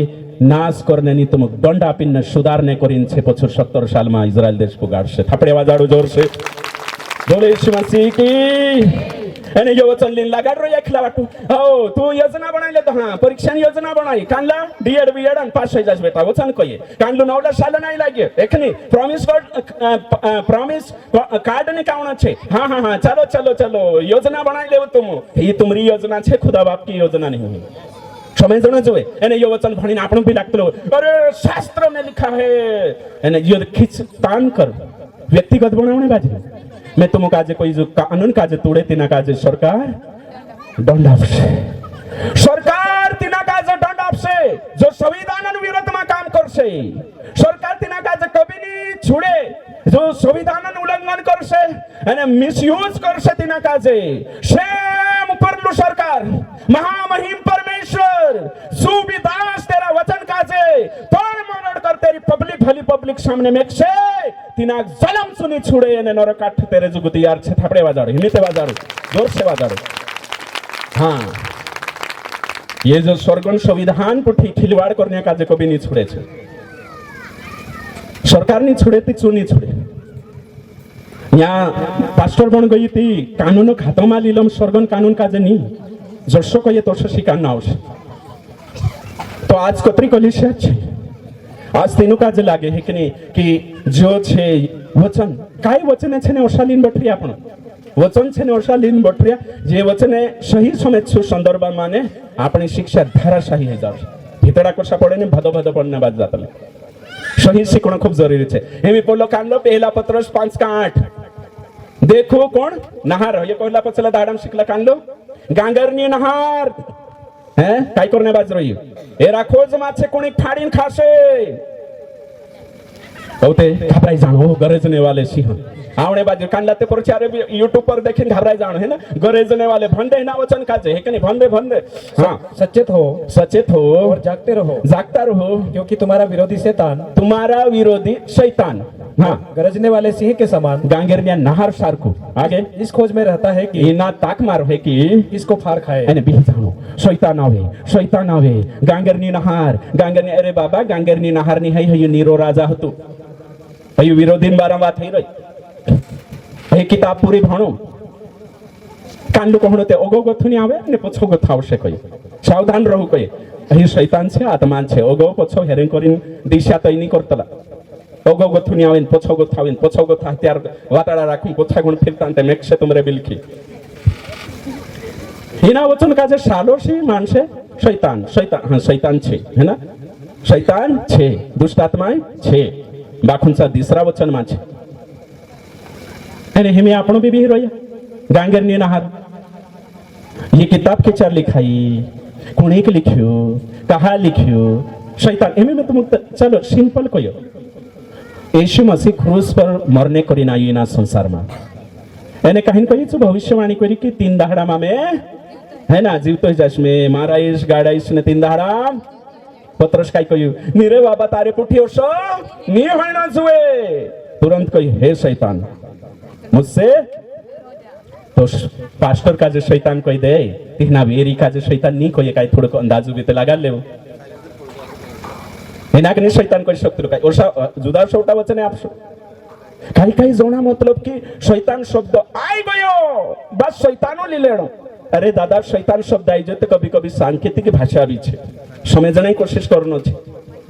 नाश करने तुम दंड आपीने सुधारने करीन छे। पछो 70 साल में इजरायल देश पुगाड़शे। थापड़े वाजाड़ो जोर से बोले यीशु मसीह की। एने यो वचन लीन लगाड़ रो एकला वाटू हो तू योजना बनाई ले तो हाँ परीक्षा योजना बनाई कानला डीएड बीएड अन पास हो जास बेटा वचन कहिए कानलू 9 साल नहीं लागे एखनी प्रॉमिस कार्ड ने कावना छे। हाँ हाँ हाँ चलो चलो चलो योजना बनाई ले तुम, ये तुम्हारी योजना छे, खुदा बाप की योजना नहीं। समय जण जोए एने यो वचन भणीने आपणो भी लागतो अरे शास्त्र में लिखा है, एने यो खींच तान कर व्यक्तिगत बनावणे बाजी। मैं तुम काजे कोई जो कानून काजे तोड़े तिना काजे सरकार दंड आपसे, सरकार तिना काजे दंड आपसे। जो संविधान विरोध में काम करसे सरकार तिना काजे कभी नहीं छुड़े, जो संविधान उल्लंघन करसे एने मिसयूज करसे तिना काजे शेम परलु सरकार महामहिम परमेश्वर सुविदास तेरा वचन काजे तोड़ मरोड़ कर तेरी पब्लिक भली पब्लिक सामने मेकसे तिना जलम सुनी छुड़े ने नरक काठ तेरे जुगु तैयार छे। थापड़े वाजाड़ो हिमीते वाजाड़ो जोर से वाजाड़ो। हाँ ये जो स्वर्गन संविधान पर खिलवाड़ करने का जो कभी नहीं छुड़े छे, सरकार नहीं छुड़े ती चू नहीं छुड़े। यहाँ पास्टर बन गई थी कानून खातों में लीलम स्वर्गन कानून का नहीं जसो कहिए तो शिकार ना आवशे। तो आज कतरी कलिसिया छे, आज तीनों का लागे है कि नहीं कि जो छे वचन काय वचन छे ने ओशालीन बटरी आपण वचन छे ने ओशालीन बटरिया जे वचन सही समय छु संदर्भ माने आपणी शिक्षा धाराशाही है जावे भीतरा कोसा पड़े ने भदो भदो पड़ने बाद जातले सही शिकण खूब जरूरी छे। एमी पोलो कांडलो पहला पत्रस 5:8 देखो कोण नहार ये पहिला पचला दाडम शिकला कांडलो गांगरनी नहार है काय करने बाज रही ए राखोज माछे कोणी फाड़ीन खासे होते घबराई जानो गरजने वाले सिंह आवणे बाजू कांडलाते प्रचार यूट्यूब पर देखें घबराई जानो है ना गरजने वाले भंडे ना वचन काजे है कि नहीं भंडे हाँ सचेत हो और जागता रहो क्योंकि तुम्हारा विरोधी शैतान हाँ गरजने वाले सिंह के समान गांगेरनिया नहर सारको आगे इस खोज में रहता है कि ना ताक मारो है कि इसको फाड़ खाए एने बिह जानो शैतान आवे गांगेरनी नहर गांगेरनी अरे बाबा गांगेरनी नहर नी हई नीरो राजा हतो हई विरोधीन बारंबार થઈ રહી એ કિતાબ પૂરી ભણો કાંડું કહણો તે ઓગો ગથુની આવે ને પછો ગથ આવશે કઈ સાવધાન રહો કઈ અહીં શૈતાન છે આત્માન છે ઓગો પછો હેરેન કરીને દિશા તઈ ની કરતલા ઓગો ગોથુની આવીને પોછો ગોથા ત્યાર વાતાડા રાખું પોછા ગુણ ફિરતા તે મેક્ષે તુમરે બિલખી हिना वचन का जे शालो छे मानसे शैतान हाँ शैतान छे है ना शैतान छे दुष्ट आत्माएं छे बाखुनसा तीसरा वचन में छे अने हेमे आपणो भी रोया गांगेरनी नहार ये किताब के चार लिखाई कोणे के लिख्यो कहा लिख्यो शैतान एमे में तुम चलो सिंपल कहो यीशु मसीह क्रूस पर मरने करीने आवी ना संसार में एने कहीं कही छे भविष्यवाणी करी कि 3 दाहड़ा में है ना जीवतो जश में माराईश गाड़ाईश ने 3 दाहड़ा पत्रस काय कहू नीरे बाबा तारे पुठियो सो नी होना जुए तुरंत कही हे शैतान मुझसे तो पास्टर का जो शैतान कही दे तीना वेरी का जो शैतान नी कही काय थोड़ो अंदाज भी तो लगा लेव एना के शैतान कही शकतो काय ओसा जुदा छोटा वचन आपशो काही काही जोना मतलब कि शैतान शब्द आई गयो बस शैतानो लीलेणो अरे दादा शैतान शब्द आई जाते कभी कभी सांकेतिक भाषा भी छे समझने की कोशिश करनो छे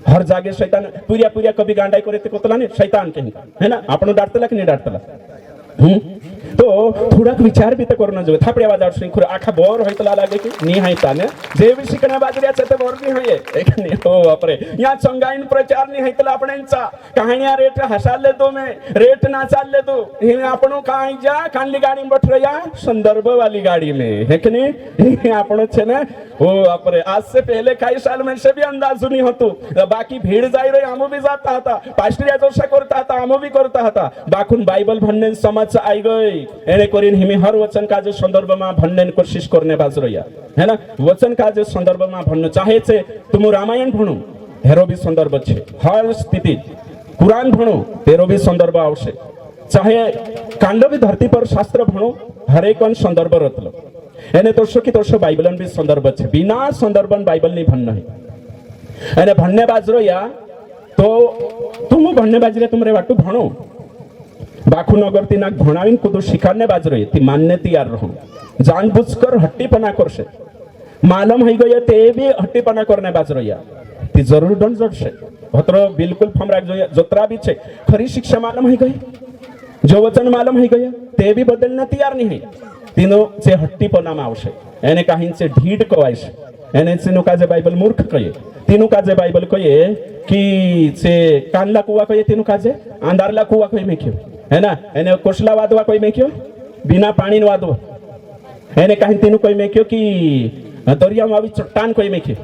हर जागे शैतान पूरिया कभी गांडाई करे ते कोतला ने शैतान कहीं है ना आपनो डांटतला कि नहीं डांटतला तो थोड़ा विचार भी तो करना जो थापड़े आवाज आउट खुर आखा बोर होयतला लागे कि नी हायताने जे भी शिकण्या बाजऱ्या ते बोर नी होये एक नी हो बापरे या चंगाईन प्रचार नी हायतला आपणेंचा कहानिया रेट हसाले तो में रेट ना चालले तो हे आपणो काई जा कानली गाड़ी में बैठरया संदर्भ वाली गाड़ी में है कि नहीं आपणो छे ने ओ बापरे आज से पहले कई साल में से भी अंदाज नहीं होतो बाकी भीड़ जाई रही आमो भी जाता था पास्टरिया जोशा करता था आमो भी करता था बाकुन बाइबल भन्ने समझ आई गई एने करीन हिमी हर वचन का जो संदर्भ में भन्ने कोशिश करने बाज रहिया है ना वचन का जो संदर्भ में भन्नु चाहे छे तुम रामायण भणो हेरो भी संदर्भ छे हर स्थिति कुरान भणो तेरो भी संदर्भ आवशे चाहे कांड भी धरती पर शास्त्र भणो हर एक संदर्भ रतलो एने तोरशो की तोरशो बाइबलन भी संदर्भ छे बिना संदर्भन बाइबल नहीं भन्न है एने भन्ने बाज रहिया तो तुम भन्ने बाजरे तुमरे वाटू भणो बाखू नगर ती नाक भणावीन कुदू शिकारने बाज रही ती मानने तैयार रहो जानबूझकर हट्टीपणा करशे मालूम है गया ते भी हट्टीपणा करने बाज रहिया ती जरूर डन जडशे भत्र बिल्कुल फमराक जो जोत्रा भी छे खरी शिक्षा मालूम है गई जो वचन मालूम है गया ते भी बदलने तैयार नहीं है तीनो से हट्टीपणा में आवशे एने काहीन से ढीड कवायशे एने सीनो काजे बाइबल मूर्ख कहे तीनु काजे बाइबल कहे कि से कानला कुआ कहे तीनु काजे आंधारला कुआ कहे मेख्यो है ना एने कोसला वादवा कोई मेख्यो बिना पानी न वादवा एने काहीन तीनु कोई मेख्यो कि दरिया में आवी चट्टान कोई मेख्यो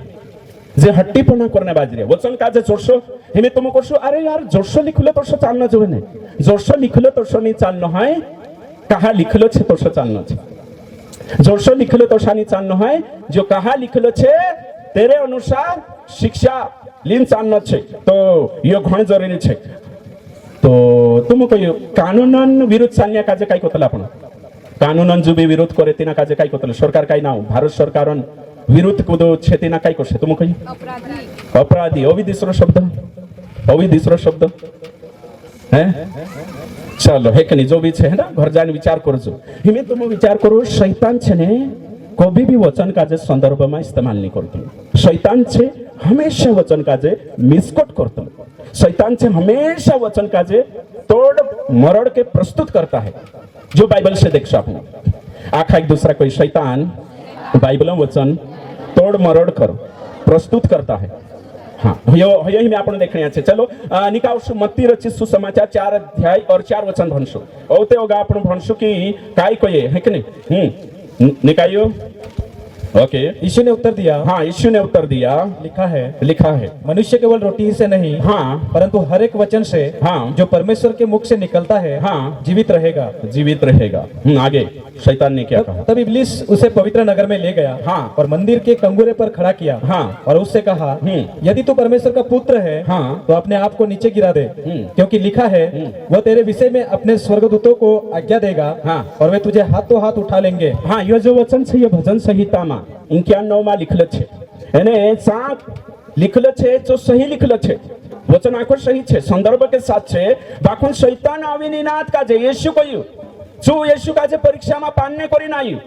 जे हट्टीपणा करने बाजरे वचन काजे जोरसो हिमे तुम करसो अरे यार जोरसो लिखलो तोरसो चालनो जोवे ने जोरसो लिखलो तोरसो नी चालनो है कहा लिखलो छे तोरसो चालनो छे जोरसो लिखलो तोरसो नी चालनो है जो कहा लिखलो छे तेरे अनुसार शिक्षा लीन चालनो छे तो यो घण जरूरी छे तो तुम कहियो कानूनन विरुद्ध चालण्या काजे काय कोतला आपण कानूनन जो भी विरोध करे तेना काजे काय कोतले सरकार काय नाव भारत सरकारन विरुद्ध कुदो छे तेना काय करशे तुम कहियो अपराधी अवि दिसरो शब्द है चलो है कि जो भी छे ना घर जाने विचार करजो हिमे तुम विचार करो शैतान छे ने कभी भी वचन काजे संदर्भ में इस्तेमाल नहीं करतो शैतान छे हमेशा वचन काजे मिसकोट करतो शैतान से हमेशा वचन काजे तोड़ मरोड़ के प्रस्तुत करता है जो बाइबल से देख सकूं आखा एक दूसरा कोई शैतान बाइबल वचन तोड़ मरोड़ कर प्रस्तुत करता है हाँ ही में आपण देखणे छे चलो निकावशु मत्ती रचित सुसमाचार 4 अध्याय और 4 वचन भणशु ओते ओगा आपण भणशु की काय कहे है कि नहीं निकायो ओके यीशु ने उत्तर दिया हाँ यीशु ने उत्तर दिया लिखा है मनुष्य केवल रोटी ही से नहीं हाँ परंतु हर एक वचन से हाँ जो परमेश्वर के मुख से निकलता है हाँ जीवित रहेगा आगे शैतान ने क्या कहा तब इब्लीस उसे पवित्र नगर में ले गया हाँ और मंदिर के कंगूरे पर खड़ा किया हाँ और उससे कहा यदि तू परमेश्वर का पुत्र है हाँ तो अपने आप को नीचे गिरा दे क्योंकि लिखा है वह तेरे विषय में अपने स्वर्गदूतों को आज्ञा देगा हाँ और वे तुझे हाथों हाथ उठा लेंगे हाँ ये जो वचन है ये भजन संहिता में 91 માં लिखल छे एने साफ लिखल छे जो सही लिखल छे वचन आखो सही छे संदर्भ के साथ छे बाखुन शैतान आवी निनाद काजे येशू कह्यु जो येशू काजे परीक्षा में पान ने करी नायु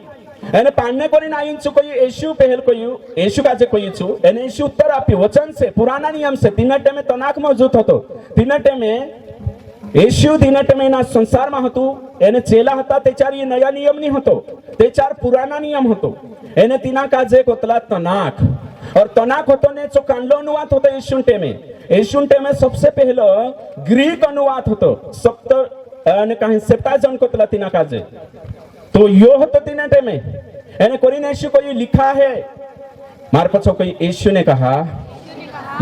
એને પાણને કરીને આયું છું કોઈ येशू પહેલ કોયું येशू કાજે કોયું છું એને येशू उत्तर આપ્યું વચન છે પુરાના નિયમ છે તીના ટાઈમે તનાક મौजूद હતો તીના ટાઈમે येशू તીના ટાઈમે ના સંસારમાં હતું એને ચેલા હતા તે ચાર એ નયા નિયમ ની હતો તે ચાર પુરાના નિયમ હતો એને તીના કાજે કોતલા તનાક और तनाक होतो ने जो कांडलो अनुवाद होतो येशून टेमे सबसे पहलो ग्रीक अनुवाद होतो सप्त ने कहीं सेप्टाजन कोतला तीना काजे तो यो होतो तीना टेमे एने कोरिन येशू को ये लिखा है मार पछो कोई येशू ने कहा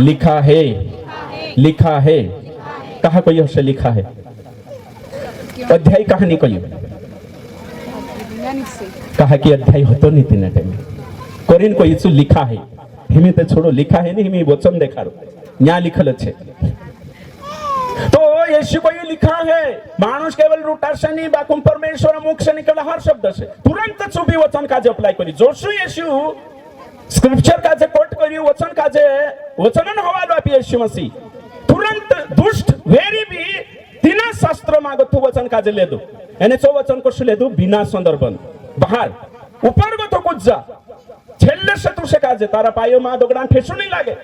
लिखा है कहा कोई हसे लिखा है अध्याय कहानी कोई कहा कि अध्याय होतो नहीं तीना टेमे कोरिन को येशू लिखा है हिमी ते छोड़ो लिखा है नहीं हिमी वचन देखाड़ो यहाँ लिखल छे तो येशू को ये लिखा है मानुष केवल रूटाशे नहीं बाकुम परमेश्वर मुख से निकला हर शब्द से तुरंत चुबी वचन काजे अप्लाई करी जोशु येशू स्क्रिप्चर काजे कोट करी वचन काजे वचनन हवालो आपी येशू मसीह तुरंत दुष्ट वेरी भी तीना शास्त्र मागतो वचन काजे लेदो एने चो वचन कशु लेदो बिना संदर्भन बाहर ऊपर गो तो कुछ जा छेल्ले शत्रु से काजे तारा पायो मा दोगडान ठेसू नहीं लागे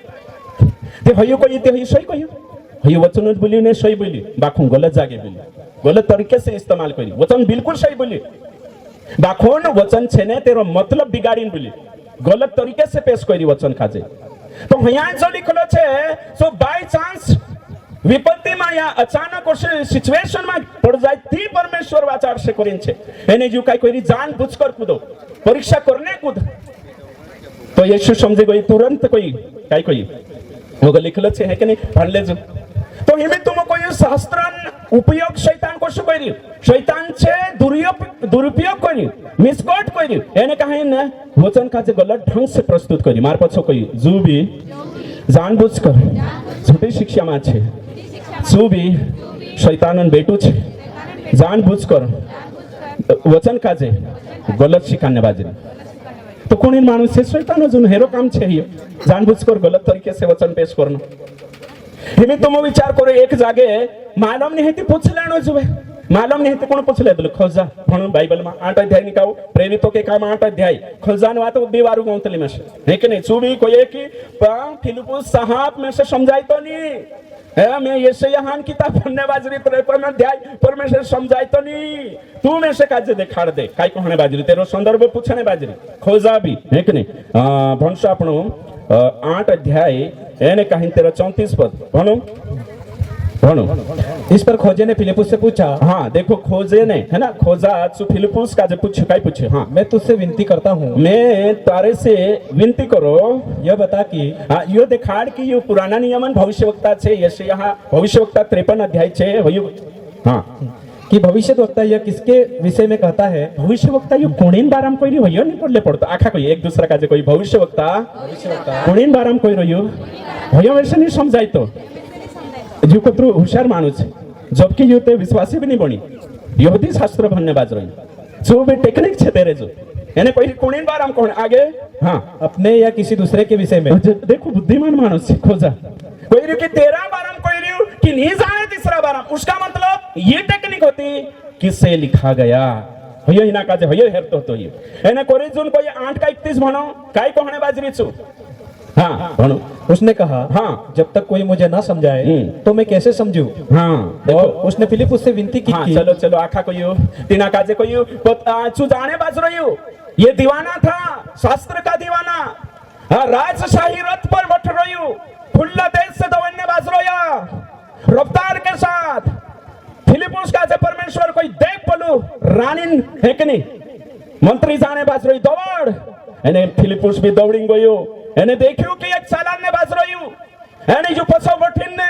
ते हयो कोई ते हयो सही कहियो हयो वचन बोली ने सही बोली बाखुन गलत जागे बोली गलत तरीके से इस्तेमाल करी वचन बिल्कुल सही बोली बाखुन वचन छे ने तेरो मतलब बिगाड़ीन बोली गलत तरीके से पेश करी वचन काजे तो यहाँ जो लिखलो छे सो बाय चांस विपत्ति में या अचानक सिचुएशन में पड़ जाए ती परमेश्वर वाचार से करीन छे एने जो काई कोई जान बुझकर कूदो परीक्षा करने कूद तो येशू समझे गई तुरंत कोई काय कोई वो लिखल छे है कि नहीं पढ़ ले जो तो हिमे तुम कोई शास्त्रन उपयोग शैतान को करी शैतान छे दुरुपयोग करी मिसगोट करी एने कहे ने वचन का जे गलत ढंग से प्रस्तुत करी मार पछो कोई जू भी जानबूझकर झूठी शिक्षा में छे जू भी शैतानन बेटू छे जानबूझकर वचन का जे गलत शिखाने बाजरी तो कोणी माणूस से शैतान जो हेरो काम छे ये जानबूझकर गलत तरीके से वचन पेश करनो हिमे तुम विचार करो एक जागे मालूम नहीं ती पूछ लेनो जुवे मालूम नहीं ती कोण पूछ ले बोले खोजा म्हणून बाइबल में 8 अध्याय निकाओ प्रेरितों के काम 8 अध्याय खोजान वातो बेवारू गौतली में है कि नहीं चुबी कोई की फिलिपुस साहब में से समझाई तो नहीं है मैं यशायाह किताब पढ़ने बाजरी 53 अध्याय परमेश्वर समझाई तो नहीं तू में से काजे देखाड़ दे काय कहने बाजरी तेरो संदर्भ पूछने बाजरी खोजा भी है कि नहीं भणसो आपणो 8 अध्याय एने कहीं तेरा 34 पद भणो भणो इस पर खोजे ने फिलिपुस से पूछा हाँ देखो खोजे ने है ना खोजा तू फिलिपुस का जे पूछ काय पूछे हाँ मैं तुझसे विनती करता हूँ मैं तारे से विनती करो यह बता कि यो देखाड़ कि यो पुराना नियमन भविष्यवक्ता छे यशायाह भविष्यवक्ता 53 अध्याय छे हयो हाँ कि भविष्यवक्ता यह किसके विषय में कहता है भविष्यवक्ता यो कोणीन बाराम कोई हयो नहीं पडले पड़तो आखा कोई एक दूसरा का जे कोई भविष्यवक्ता कोणीन बाराम कोई रह्यो हयो वैसे नहीं समझाई तो जो कतरू होशियार मानुस जबकि यो ते विश्वासी भी नहीं बनी यहूदी शास्त्र भन्ने बाज रही जो भी टेक्निक छे तेरे जो यानी कोई कोणीन बाराम कोण आगे हाँ अपने या किसी दूसरे के विषय में देखो बुद्धिमान मानुस खोजा कोई रू कि तेरा बाराम कोई रू कि नहीं जाने तीसरा बाराम उसका मतलब ये टेक्निक होती किससे लिखा गया हयो हिना काजे हयो हेरतो तो ये एने कोरी जुन कोई 8 का 31 भणो काय कहणे बाजरी छु हाँ भणो उसने कहा हाँ जब तक कोई मुझे ना समझाए तो मैं कैसे समझूं हाँ देखो उसने फिलिपुस से विनती की हाँ, चलो चलो आखा कोई तीना काजे कोई तू जाने बाज रही ये दीवाना था शास्त्र का दीवाना हाँ राजशाही रथ पर बैठ रही खुला देश से दौड़ने बाज रोया रफ्तार के साथ फिलिपुस का जे परमेश्वर कोई देख बोलू रानी है कि नहीं मंत्री जाने बाज रही दौड़ एने फिलिपुस भी दौड़ी गयो एने देख्યું કે એક ચાલાનને બાજ રહ્યું એની જો પછો વઠીને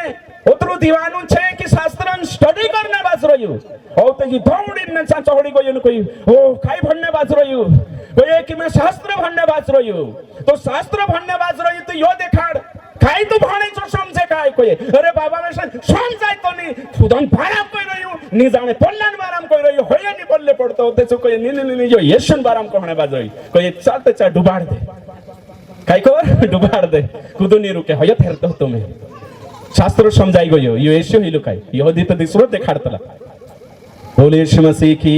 ઉતરું દીવાનું છે કે શાસ્ત્રન સ્ટડી કરને બાજ રહ્યું ઓ તે જી દોડીને ચા ચહોડી ગયો ને કોઈ ઓ કાઈ ભણને બાજ રહ્યું કોઈ કે મે શાસ્ત્ર ભણને બાજ રહ્યું તો શાસ્ત્ર ભણને બાજ રહ્યું તો યો દેખાડ કાઈ તો ભણે છો સમજે કાઈ કોઈ અરે બાબા મે સમજાય તો ની સુદન ભારામ કોઈ રહ્યું ની જાણે પલ્લાન બારામ કોઈ રહ્યું હોય ની પલ્લે પડતો તે શું કોઈ ની ની જો યેશન બારામ કોણે બાજ રહ્યું કોઈ ચાલતે ચા ડુબાડ દે काय कर डुबाड़ दे कुदू नहीं रुके हयत हेरतो तुम्हें शास्त्र समझाई गयो यो येशू हिलू काय यहूदी तो दिसरो देखाडतला बोले यीशु मसीह की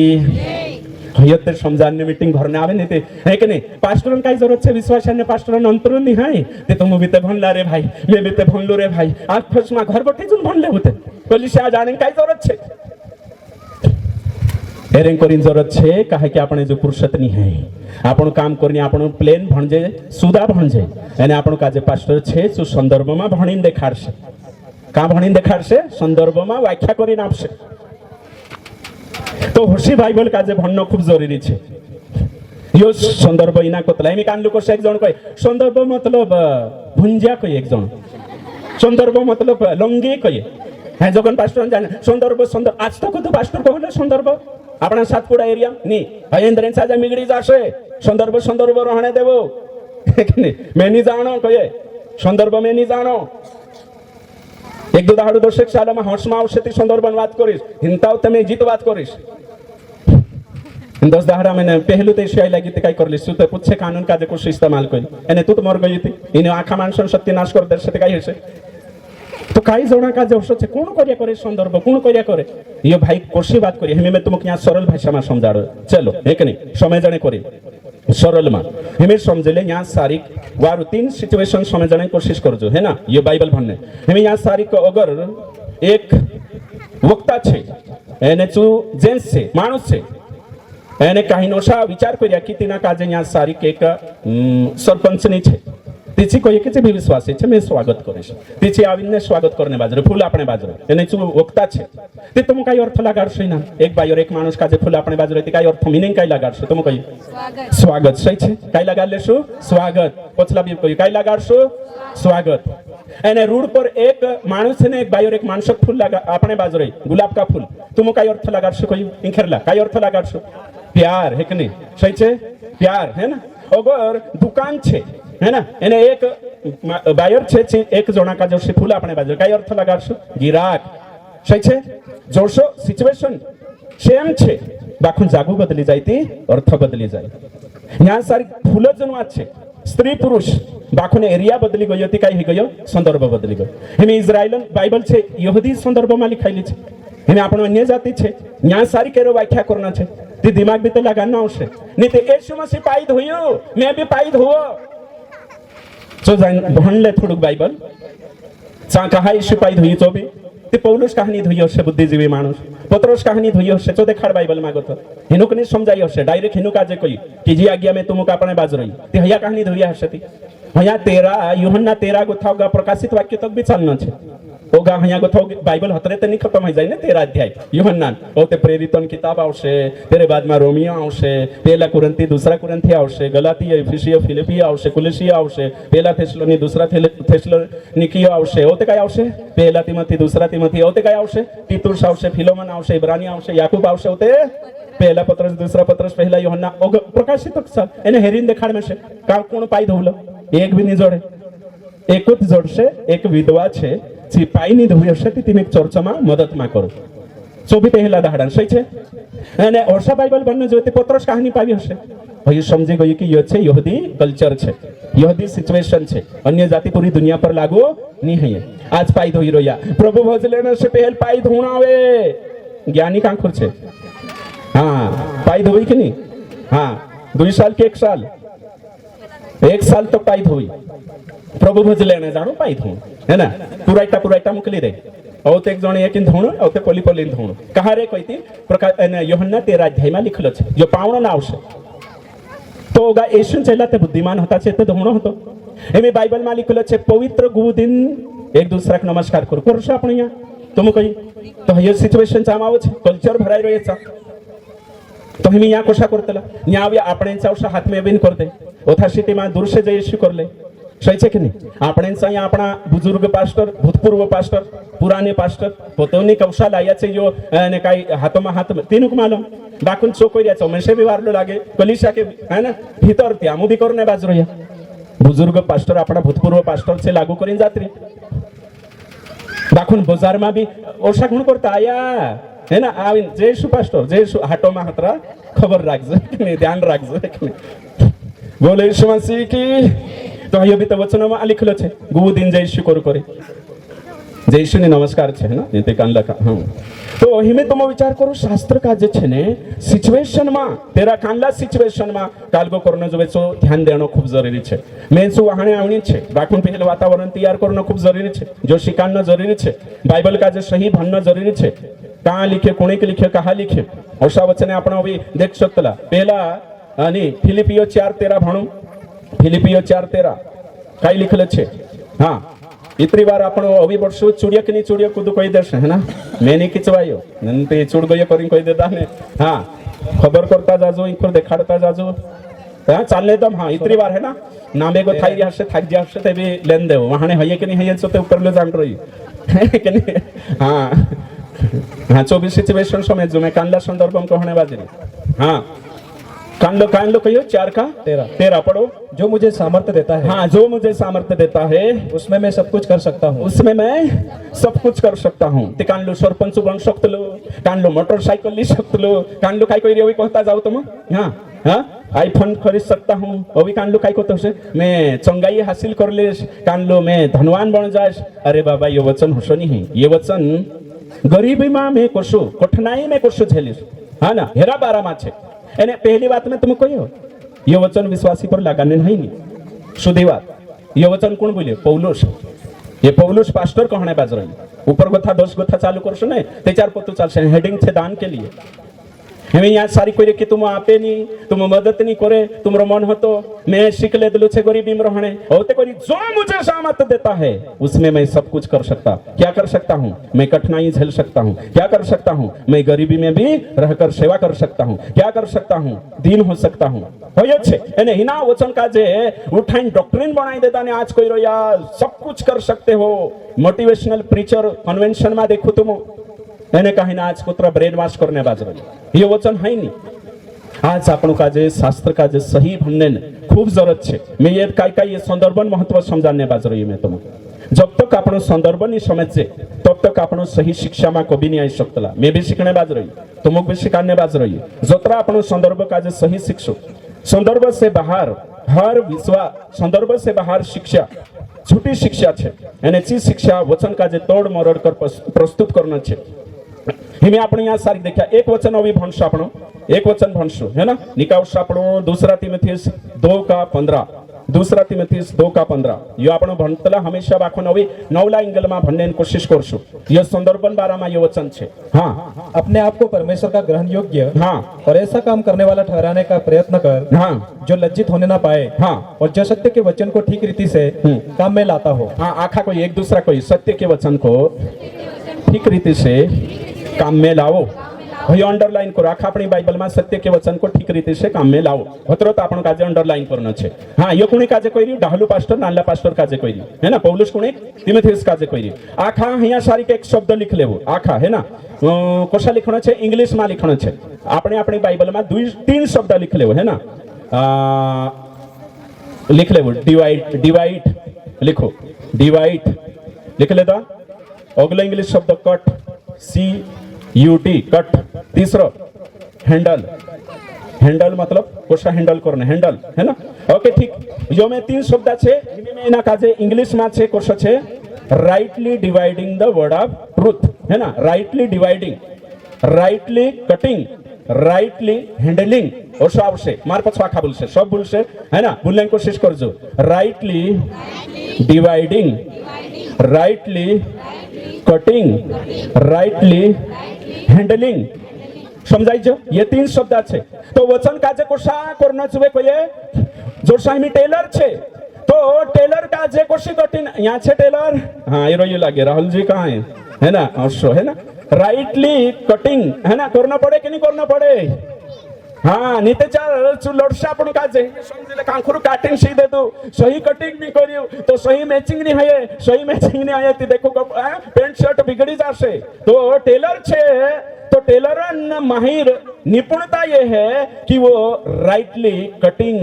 हयते समजावणे मीटिंग भरणे आवे नाही ते है की नाही पास्टरन काय जरूरत છે विश्वासाने पास्टरन अंतरून नाही हाय ते तो मी ते भणला रे भाई मी ते भणलो रे भाई आज फसमा घर बठे जून भणले होते कलिशा जाणे काय जरूरत છે एरें करीन जरूरत છે काहे कि આપણે જો પુરુષત નહીં હે આપણું કામ કરીને આપણું પ્લેન ભણજે સુદા ભણજે અને આપણું કાજે પાસ્ટર છે શું સંદર્ભમાં ભણીને દેખાડશે કા ભણીને દેખાડશે સંદર્ભમાં વ્યાખ્યા કરીને આપશે तो होशी बाइबल काजे भणनो खूप जरुरी છે यो संदर्भ इना कोतला मी कान लोक एक जण कहे संदर्भ मतलब भुंजिया कहे एक जण संदर्भ मतलब लंगी कहे है जगन पास्टर जाने संदर्भ संदर्भ आज तक तो पास्टर कहले संदर्भ આપણા સાતપુડા એરિયા ની હયેન્દ્રન સાજા મિગડી જાશે સંદર્ભ સંદર્ભ રહણે દેવો મેની જાણો કયે સંદર્ભ મેની જાણો એક દો દાડો દોશેક સાલામાં હોશમાં આવશે તે સંદર્ભન વાત કરીશ હિંતાવ તમે જીત વાત કરીશ 10 દાડા મને પહેલું તે શિયાઈ લાગી તે કાઈ કરલી શું તે પૂછે કાનૂન કાજે કોશ ઇસ્तेमाल કરી અને તું તો મર ગઈ હતી એને આખા માણસનો સત્યનાશ કરી દેશે તે કાઈ હશે तो काई जोना का जवसो छे कोण करिया करे संदर्भ कोण करिया करे ये भाई कोशी बात करी हमें तुमको यहाँ सरल भाषा में समझाड़ो चलो एक नहीं समय जाने करी सरल में हमें समझले यहाँ सारी वार 3 सिचुएशन समझने की कोशिश करजो है ना ये बाइबल भणने हमें यहाँ सारी को अगर एक वक्ता छे एने चू जेंट्स छे माणूस छे एने काही नोशा विचार कर्या की तिना काजे यहाँ सारी एक सरपंच नहीं छे तिची कोई के भी विश्वास है मैं स्वागत करीश तिची आवीने स्वागत करने बाजरे फूल अपने बाजरे एने चू वक्ता छे ते तुम काही अर्थ लगाडशो ना एक भाई और एक माणूस काजे फूल अपने बाजरे ते काही अर्थ मीनिंग काही लगाडशो तुम काही स्वागत सही छे काही लगाड लेशो स्वागत पछला भी कोई काही लगाडशो स्वागत एने रोड पर एक माणूस ने एक भाई और एक माणस फूल लगा अपने बाजरे गुलाब का फूल तुम काही अर्थ लगाडशो कोई इंखेरला काही अर्थ लगाडशो प्यार है कि नहीं सही छे प्यार है ना अगर दुकान छे है ना एने एक बायर छे एक जोना का जो फूल अपने बाजू कई अर्थ लगाडशो गिराक सही छे जोशो सिचुएशन सेम छे बाखुन जागू बदली जायती अर्थ बदली जाय यहाँ सारी फूल जन वात छे स्त्री पुरुष बाखुन एरिया बदली गयो ती काई गयो संदर्भ बदली गयो हेमे इजराइलन बाइबल छे यहूदी संदर्भ में लिखायली छे हेमे आपण अन्य जाति छे यहाँ सारी केरो व्याख्या करना छे ती दिमाग भी तो लगाना आवश्य नहीं तो यीशु मसीह पाइद हुयो मैं भी पाइद हुओ जो भणले थोडुक बाइबल चा कहा यीशु पाइद हुई तो भी ते पौलुस कहानी धुई हशे बुद्धिजीवी माणूस पत्रोस कहानी धुई हशे तो देखाड बाइबल मागो तो हिनुक ने समजाई हशे डायरेक्ट हिनुक आजे कोई तीजी आज्ञा में तुमको अपने बाज रही ते हया कहानी धुई हशे ती हया 13 यूहन्ना 13 गोथावगा प्रकाशित वाक्य तक भी चालना छे ओगा हया गोथाव बाइबल हतरे ते नहीं खत्म हो जाए ने 13 अध्याय यूहन्ना ओ ते प्रेरितन किताब आवशे तेरे बाद में रोमियो आवशे पहला कुरिन्थी दूसरा कुरिन्थी आवशे गलातिया इफिसियो फिलिपिया आवशे कुलिसिया आवशे पहला थेसलोनी दूसरा थेसलोनिकियो आवशे ओ ते काय आवशे पहला तिमोथी दूसरा तिमोथी ओ ते काय आवशे तीतुस आवशे फिलोमन आवशे इब्रानी आवशे याकूब आवशे ओ ते पहला पत्रस दूसरा पत्रस पहला यूहन्ना ओग प्रकाशित अक्षर एने हेरीन देखाड में छे का कोण पाई धवलो एक भी नहीं जोड़े एकच जोड़शे एक विधवा छे जी पाई नहीं धोई हशे ती तिने चर्चा में मदद में करो सो भी पहला दाहड़न सही छे અને ઓરસા બાઇબલ બનને જોતે પત્રોસ કહાની પાવી હશે ભાઈ સમજી ગઈ કે યો છે यहूदी કલ્ચર છે यहूदी સિચ્યુએશન છે अन्य जाति पूरी दुनिया पर लागू नहीं है आज पाई धोई रोया प्रभु भज लेने से पहल पाई धोना आवे ज्ञानी कांखुर छे हां पाई धोई कि नहीं हां 2 साल के 1 साल 1 साल तो पाई धोई प्रभु भज लेने जानो पाई धो है ना पुराइटा मुकली दे औते एक जणे एकिन धोणो औते पोली पोलीन धोणो कहा रे कहिती प्रकार यूहन्ना 13 अध्याय में लिखलो छे जो पावणो ना आवशे तो गा येशू चला ते बुद्धिमान होता छे तो धोणो होतो एमे बाइबल में लिखलो छे पवित्र गुदिन एक दूसरा के नमस्कार करू करशो आपण या तुम कही तो हे सिच्युएशन चामाव छे कल्चर भराई रह्यो तो हम या कोशा करतला न्याव्या आपण चावशा हाथ में बिन करते ओथा सिटी में दूर से जयशु करले सही छे कि नहीं આપણે અહીંયા આપણા बुजुर्ग पास्टर भूतपूर्व पास्टर पुराने पास्टर પોતાની કૌશલ આયા છે યો અને કાઈ હાથમાં હાથ तीनुक मालूम डाकुन चोकोरिया चौमेशे भी वारलो लागे कलिशा के है ना भीतर त्यामु भी करने बाज रह्या बुजुर्ग पास्टर આપણા भूतपूर्व पास्टर से लागू કરીને जात्री डाकुन बाजार में भी ओशा गुण करता आया है ना आविन जयशु पास्टर जयशु हाटो में हतरा खबर राखजे कि ध्यान राखजे बोले यीशु मसीह की तो ये भी तो वचन में लिखलो छे गु दिन जयशु करू करे जयश्री नमस्कार छे ना जे ते कानला का हाँ तो हिमे तुम विचार करो शास्त्र का जे छे ने सिचुएशन में तेरा कानला सिचुएशन में कालगो करनो जोवे सो ध्यान देनो खूब जरूरी छे मेन सु वहाणे आवणी छे राखून पहेल वातावरण तैयार करनो खूब जरूरी छे जो शिकानो जरूरी छे बाइबल का जे सही भणनो जरूरी छे कहाँ लिखे कोणे के लिखे कहा लिखे अशा वचने आपण भी देख शकतला पहला आणि फिलिपियो 4:13 भणू फिलिपियो 4:13 काय लिखले छे हाँ इतनी बार आपण अभी वर्षो चूड़ियकनी चूड़िया कूद कही देश है ना मैंने किचवायो नंते चूड़ गयो करी कही देता ने हाँ खबर करता जाजो इखर देखाड़ता जाजो हाँ चालने दम हाँ इतनी बार है ना नामे को थाई हसे थाक जा हसे ते भी लेन देव वहाने हये कि नहीं हये सो ते ऊपर ले जान रही है कि नहीं हाँ हाँ 24 सिचुएशन समय जो मैं कानला संदर्भ कहने बाजरी हाँ कानलो कहियो 4:13 पढ़ो जो मुझे सामर्थ्य देता है हाँ जो मुझे सामर्थ्य देता है उसमें मैं सब कुछ कर सकता हूँ उसमें मैं सब कुछ कर सकता हूँ ते कानलो सरपंच बन सकतलो कानलो मोटरसाइकिल ली सकतलो कानलो काय कोई रेवी कहता जाओ तुम हाँ हाँ आईफोन खरीद सकता हूँ अभी कानलो काय कहते हो मैं चंगाई हासिल कर लेस कानलो मैं धनवान बन जास अरे बाबा ये वचन होशो नहीं ये वचन गरीबी में मैं करशो कठिनाई में करशो झेलीस हाँ ना हेरा बारा में छे एने पहली बात में तुम कहो ये वचन विश्वासी पर लगाने नहीं शुद्धी बात ये वचन कौन बोले पौलुस ये पौलुस पास्टर कहने बाज रही ऊपर गोथा 10 गोथा चालू करशो ने ते 4 पत्तू चलशे हेडिंग छे दान के लिए हमें यहाँ सारी कोई कि तुम आपे नहीं तुम मदद नहीं करे तुम्हारा मन हो तो मैं सीख ले दिलू छे गरीबी में रहने होते कोई जो मुझे सामर्थ्य देता है उसमें मैं सब कुछ कर सकता क्या कर सकता हूँ मैं कठिनाई झेल सकता हूँ क्या कर सकता हूँ मैं गरीबी में भी रहकर सेवा कर सकता हूँ क्या कर सकता हूँ दीन हो सकता हूँ एने हिना वचन का जे उठाइन डॉक्ट्रिन बनाई देता ने आज कोई रो यार सब कुछ कर सकते हो मोटिवेशनल प्रीचर कन्वेंशन में देखो तुम એને કહીને આજ પુત્ર બ્રેન વોશ करने बाज रही ये वचन है नहीं आज आपण का जे शास्त्र का जे सही भनने खूब जरूरत छे मैं ये काय ये संदर्भन महत्व समझाने बाज रही मैं तुम जब तक आपण संदर्भ नहीं समझे तब तक आपण सही शिक्षा में कभी नहीं आई सकतला मैं भी सीखने बाज रही तुमक भी सिखाने बाज रही जतरा आपण संदर्भ का जे सही शिक्षो संदर्भ से बाहर हर विश्वास संदर्भ से बाहर शिक्षा झूठी शिक्षा छे एने ची शिक्षा वचन का जे तोड़ मरोड़ कर प्रस्तुत करना छे हिमे आपण यहाँ सारी देखा एक वचन अभी भणशो आपणो एक वचन भणशो है ना निकावशो आपणो दूसरा तिमोथेयुस 2:15 दूसरा तिमोथेयुस 2:15 यो आपण भणतला हमेशा वाखो नवी नवला एंगल में भणने कोशिश करशो ये संदर्भन बारा में ये वचन छे हाँ अपने आप को परमेश्वर का ग्रहण योग्य हाँ और ऐसा काम करने वाला ठहराने का प्रयत्न कर हाँ जो लज्जित होने ना पाए हाँ और जो सत्य के वचन को ठीक रीति से काम में लाता हो हाँ आखा कोई एक दूसरा कोई सत्य के वचन को ठीक रीति से काम में लाओ भाई अंडरलाइन करो आखा अपनी बाइबल में सत्य के वचन को ठीक रीति से काम में लाओ हतरो तो आपण काजे अंडरलाइन करनो छे हाँ यो कुणी काजे कोई डाहलू पास्टर नाला पास्टर काजे कोई है ना पौलुस कुणी तिमोथेयुस काजे कोई आखा हिया सारी के एक शब्द लिख लेवो आखा है ना कोशा लिखणो छे इंग्लिश में लिखणो छे आपणे अपनी बाइबल में 2-3 शब्द लिख लेवो है ना लिख लेवो डिवाइड लिखो डिवाइड लिख लेता अगला इंग्लिश शब्द कट CUT कट तीसरा हैंडल मतलब कोशा हैंडल करने हैंडल है ना ओके ठीक जो में 3 शब्द छे हिंदी में ना काजे इंग्लिश में छे कोशा छे rightly dividing the word of truth है ना rightly dividing rightly cutting rightly handling और सब से मार पछवा खा बोलसे सब बोलसे है ना बोलने की कोशिश करजो rightly dividing rightly cutting rightly handling समझाई जो ये 3 शब्द छे तो वचन काजे कोशा करनो छे कोये जोशा मी टेलर छे तो टेलर काजे कोशी कटिंग यहाँ छे टेलर हाँ ये रोयो लागे राहुल जी कहाँ है ना अवश्य है ना राइटली कटिंग है ना करना पड़े कि नहीं करना पड़े हाँ नीते चार लड़सा अपन काजे समझले कांखुरु काटिंग सी दे दो सही कटिंग नहीं करियो तो सही मैचिंग नहीं है सही मैचिंग नहीं है देखो पेंट शर्ट बिगड़ी जासे तो टेलर छे तो टेलर माहिर निपुणता ये है कि वो राइटली कटिंग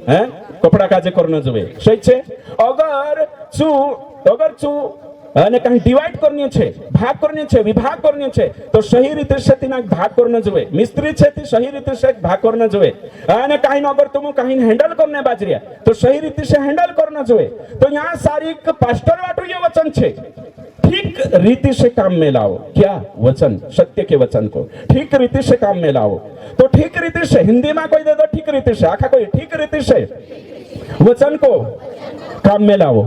है कपड़ा काजे करना जोवे सही छे अगर चू અને કઈ ડિવાઇડ કરની છે ભાગ કરની છે વિભાગ કરની છે તો સહી રીતે છે તેના ભાગ કરનો જોવે મિસ્ત્રી છે તે સહી રીતે છે ભાગ કરનો જોવે અને કઈ ન અગર तुम कहीं हैंडल करने बाजरिया तो सही रीति से हैंडल करना जोए तो यहाँ सारी पास्टर वाटू ये वचन छे ठीक ठीक रीति से काम में लाओ। क्या? वचन, सत्य के वचन को ठीक रीति से काम में लाओ। तो ठीक रीति से, हिंदी में कोई दे दो ठीक रीति से, आखा कोई ठीक रीति से वचन को काम में लाओ,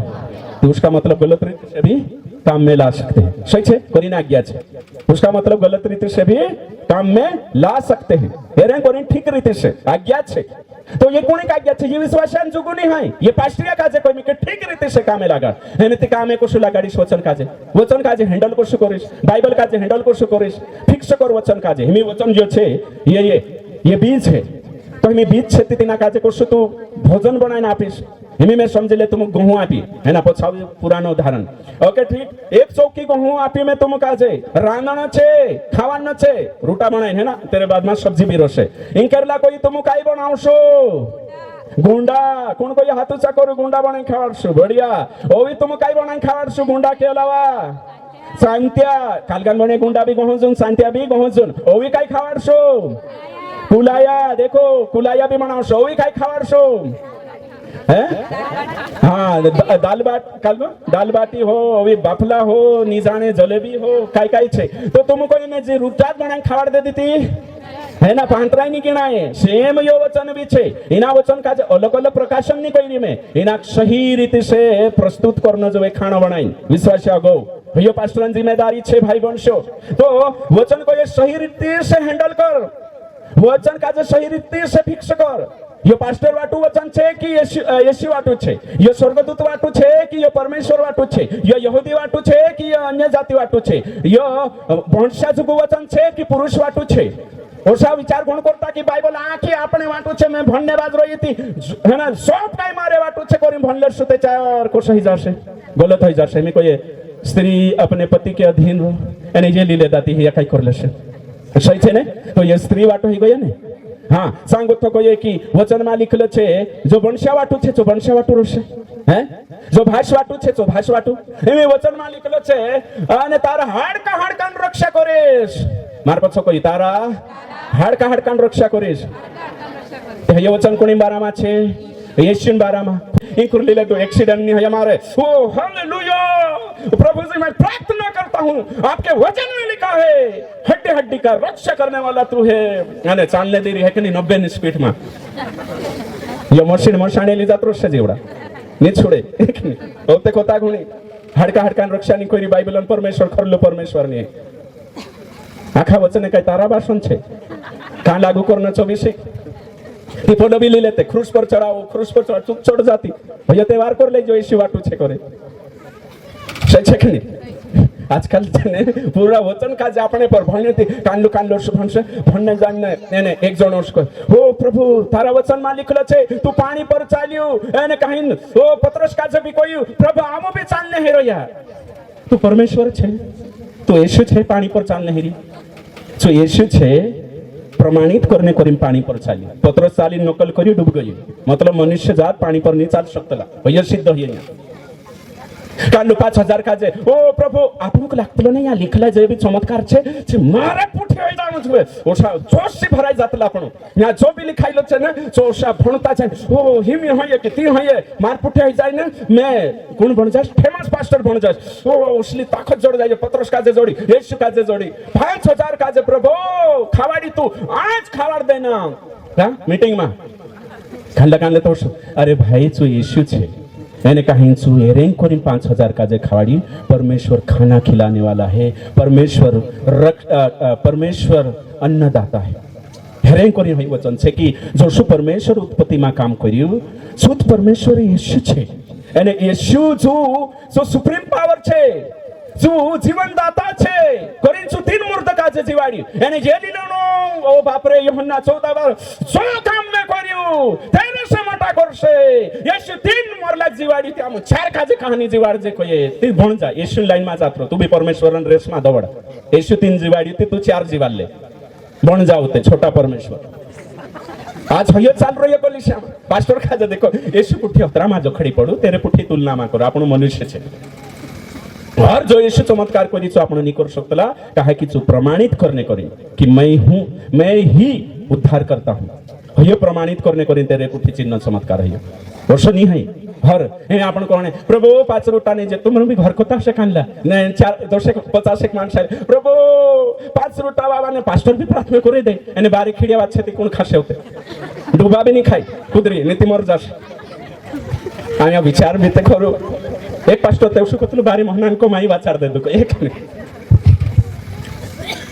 तो उसका मतलब गलत रीति से भी काम में ला सकते हैं। सही है, कोई ना आज्ञा है, उसका मतलब गलत रीति से भी काम में ला सकते हैं। हेरें कोई ठीक रीति से आज्ञा है, तो ये कोणी आज्ञा है, ये विश्वासान जुगु नहीं है, ये पास्ट्रिया काजे कोई मिके ठीक रीति से कामे लागा एमिति कामे को लगाड़ीस वचन काजे हैंडल को करिस, बाइबल काजे हैंडल को करिस, फिक्स कर वचन काजे हिमी वचन जो छे ये बीज है, तो हिमी बीज छे तिना काजे को तू भोजन बनाने आपीस, हिमी में समझ ले तुम गेहूं आपी है ना, पछाव पुरानो उदाहरण। ओके ठीक, एक चौकी गेहूं आपी में तुम काजे रांधण छे, खावान छे, रोटा बनाए है ना, तेरे बाद में सब्जी भी रोसे इन करला कोई तुम काई बनावशो गुंडा, कोण कोई हाथ ऊंचा करू गुंडा बनाई खावाडशो, बढ़िया ओवी तुम काई बनाई खावाडशो गुंडा के अलावा सांत्या कालगान बने गुंडा भी गहोजुन, सांत्या भी गहोजुन, ओवी काई खावाडशो कुलाया, देखो कुलाया भी बनावशो, ओवी काई खावाडशो है, हाँ दाल बाटी हो, अभी बाफला हो, निजाने जलेबी हो, काय छे, तो तुमको इन्हें जे रुटात बनाए खावाड़ दे देती है ना, पांतराई नहीं गिना है, सेम यो वचन भी छे, इना वचन का अलग अलग प्रकाशन नहीं कोई में, इना सही रीति से प्रस्तुत करना जो खाना बनाई विश्वास गो यो पास्टर जिम्मेदारी छे भाई बंशो, तो वचन को ये सही रीति से हैंडल कर, वचन का सही रीति से फिक्स कर। यो पास्टर वाटू वचन छे कि यीशु वाटू छे, यो स्वर्गदूत वाटू छे कि यो परमेश्वर वाटू छे, यो यहूदी वाटू छे कि यो अन्य जाति वाटू छे, यो वंशा जुगु वचन छे कि पुरुष वाटू छे, ओसा विचार कोण करता कि बाइबल आखी आपने वाटू छे, मैं भणने बाज रही थी है ना, सब टाइम मारे वाटू छे कोरी भणले सुते चार को सही जासे, गलत हो जासे। मैं कोई स्त्री अपने पति के अधीन हो एने जे लीले दाती है या काई कर लेसे, सही छे ने, तो ये स्त्री वाटो ही गया ने। हाँ सांगो तो कोई कि वचन में लिखल छे जो वंशा वाटू छे जो वंशा वाटू रोसे हैं, जो भाष वाटू छे जो भाष वाटू, एमे वचन में लिखल छे अने तारा हाडकान रक्षा करेस, मार पछो कोई तारा हाडकान रक्षा करेस, ये वचन कोनी बारा में छे, यीशुन बारा में इंकुर लीले तो एक्सीडेंट नहीं है हमारे, ओ हालेलुया प्रभु जी मैं प्रार्थना करता हूँ आपके वचन में लिखा है हड्डी हड्डी का रक्षा करने वाला तू है, अने चालने दे रही है कि नहीं 90 ની સ્પીડ માં, ये मशीन मशाणे ली जात रोज जेवड़ा नहीं छोड़े एक नहीं होते कोता गुणी हाडकान रक्षा नहीं कोई बाइबल परमेश्वर खरलो परमेश्वर नहीं आखा वचन कई तारा भाषण छे का लागू करना 24 ती फोटो भी ले लेते, क्रूस पर चढ़ाओ, क्रूस पर चढ़ जाती भैया त्यौहार कर ले जो यीशु वाटू छे करे, सही छे कि नहीं? आजकल पूरा वचन का जे आपने पर भणने थी कांडलो शुभन से भणने जानने एने एक जण उसको ओ प्रभु तारा वचन में लिखलो छे तू पानी पर चाल्यो एने कहिन ओ पतरस का जे भी कोई प्रभु आमो भी चालने हेरो यार, तू परमेश्वर छे, तो यीशु छे पानी पर चालने हेरी, जो यीशु छे प्रमाणित करने करीम पानी पर चाली, पतरस चाली नकल करी डूब गई, मतलब मनुष्य जात पानी पर नहीं चाल सकतला भैया सिद्ध होइए कांडो 5000 का जे ओ प्रभु आपको लागतलो नहीं या लिखला जे भी चमत्कार छे जे मारे पुठे होई जाणो छे ओसा जोश से भराई जातला आपण या जो भी लिखाइलो छे ने जोशा भणता छे ओ हिमी होय के ती होय मार पुठे होई जाय ने मैं कोण बन जास फेमस पास्टर बन जास ओ उसली ताकत जोड़ जाय पतरस का जे जोड़ी यीशु का जे जोड़ी 5000 का जे प्रभु खावाड़ी तू आज खावाड़ देना हां मीटिंग में खंडकांडले तो अरे भाई जो यीशु छे मैंने कहा इंसु एरेंग कोरिन 5000 का जे खावाड़ी परमेश्वर खाना खिलाने वाला है, परमेश्वर अन्नदाता है। हेरेंग कोरिन भाई वचन छे कि जो सु परमेश्वर उत्पत्ति में काम कर्यु शुद्ध परमेश्वर यीशु छे एने यीशु जो सुप्रीम पावर छे जो जीवनदाता छे कोरिन सु 3 मूर्त का जे जीवाड़ी एने जे लीलोनो ओ बाप रे यूहन्ना 14 बार जो काम में कर्यु तेरे से मटा करसे यीशु 3 मोरला जीवाड़ी ते आम 4 का जे कहानी जीवाड़ जे कोई ती भण जा यीशु लाइन में जात तू भी परमेश्वरन रेस में दौड़ यीशु 3 जीवाड़ी ते तू 4 जीवाड़ ले बन जाओ ते छोटा परमेश्वर आज हयो चाल रही है कलिसिया पास्टर का जे देखो यीशु पुठी अतरा मा जोखड़ी पड़ू तेरे पुठी तुलना मा करो आपण मनुष्य छे और जो यीशु चमत्कार करी तो आपण नहीं कर सकतला काहे कि जो प्रमाणित करने करी कि मैं ही उद्धार करता हूं हे प्रमाणित करने करी तेरे कुठी चिन्ह चमत्कार है वर्ष नहीं है घर हे आपण कोणे प्रभु 5 रोटा ने जे तुम भी घर कोता से कानला ने 450 एक माणस आहे प्रभु 5 रोटा बाबा ने पास्टर भी प्रार्थना करे दे आणि बारी खिडिया वाचे ते कोण खासे होते डुबा भी नहीं खाई कुदरी नीति मर जास आम्ही विचार भी ते करू एक पास्टर तेवसु कतलो बारी महनान को माई वाचार दे दुको एक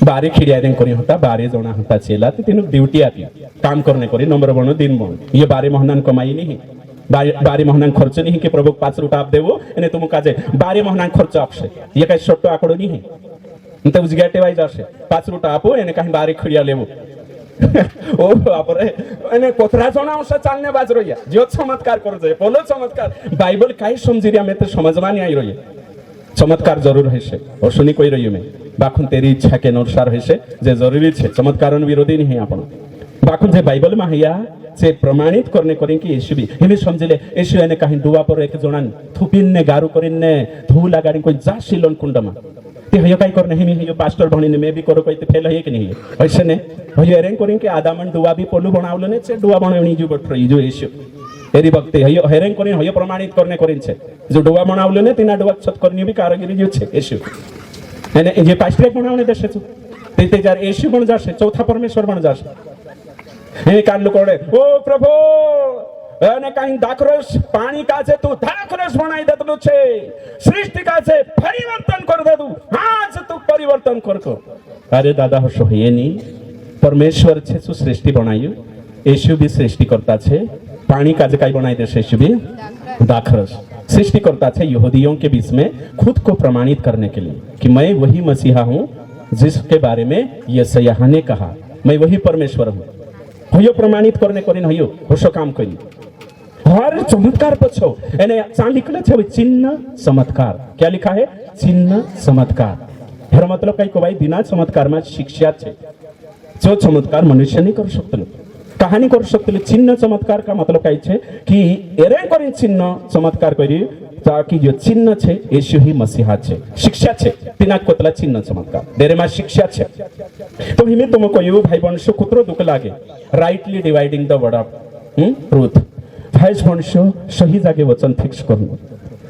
बारी खिडिया देन कोणी होता बारी जोना होता चेला ते तिनु ड्यूटी आती काम करने करी नंबर बनो दिन बनो ये बारी महनान कमाई नहीं बारी महनान खर्च नहीं कि प्रभु 5 रुपया आप देवो आणि तुम काजे बारी महनान खर्च आपसे ये काही छोटो आकडो नहीं ते उजग्या टेवाई जासे 5 रुपया आपो आणि काही बारी खिडिया लेवो ओ बापरे आणि कोथरा जोना औषध चालने बाज रोया जो चमत्कार करू जाय बोलो चमत्कार बाइबल काही समझिरिया में तो समझमा नहीं आई रोये चमत्कार जरूर है से और सुनी कोई रही मैं बाखुन तेरी इच्छा के अनुसार है से जे जरूरी छे चमत्कार विरोधी नहीं आपण बाखुन जे बाइबल में हैया से प्रमाणित करने करें कि यीशु भी हमें समझले यीशु ने कहीं दुआ पर एक जोनान थुपिन ने गारू करिन ने धू लगाड़ी कोई जा सिलोन कुंडमा ते हयो काय करने हमें हयो पास्टर भणी ने मैं भी करो कोई ते फेल है कि नहीं है ऐसे ने हयो एरेन करें कि आदामन दुआ भी पोलू बनावलो ने से दुआ बनावणी जो बट जो यीशु एरी भक्ति हयो हेरेन करें हयो प्रमाणित करने करिन छे जो दुआ बनावलो ने तिना दुआ सत करनी भी कारागिरी जो छे यीशु અને જે પાસ્ટર બનાવને દેશે તું તે જ્યારે యేసు બન જાશે ચોથા પરમેશ્વર બન જાશે હે કાન લોકોડે ઓ પ્રભુ અને કાઈ દાખરસ પાણી કાજે તું દાખરસ બનાઈ દેતલું છે સૃષ્ટિ કાજે પરિવર્તન કર દે તું આજ તું પરિવર્તન કરતો અરે દાદા હશો હે ની પરમેશ્વર છે શું સૃષ્ટિ બનાવ્યું యేసు भी सृष्टि करता છે पानी काजे काई बनाई देશે యేసు भी दाखरस सृष्टि करता है यहूदियों के बीच में खुद को प्रमाणित करने के लिए कि मैं वही मसीहा हूं जिसके बारे में यशायाह ने कहा मैं वही परमेश्वर हूं हयो प्रमाणित करने करीन हयो होशो काम करी हर चमत्कार पछो एने चा लिखले छे चिन्ह चमत्कार क्या लिखा है चिन्ह चमत्कार एरो मतलब कई को भाई बिना चमत्कार में शिक्षा छे जो चमत्कार मनुष्य नहीं कर सकतो कहानी करू शकतले चिन्ह चमत्कार का मतलब काय छे कि एरे करी चिन्ह चमत्कार करी ताकि जो चिन्ह छे यीशु ही मसीहा छे शिक्षा छे तिना कोतला चिन्ह चमत्कार देरे मा शिक्षा छे तो हिमे तुमको यो भाई वंश कुतरो दुख लागे rightly dividing the word of truth भाई वंश सही जागे वचन फिक्स करू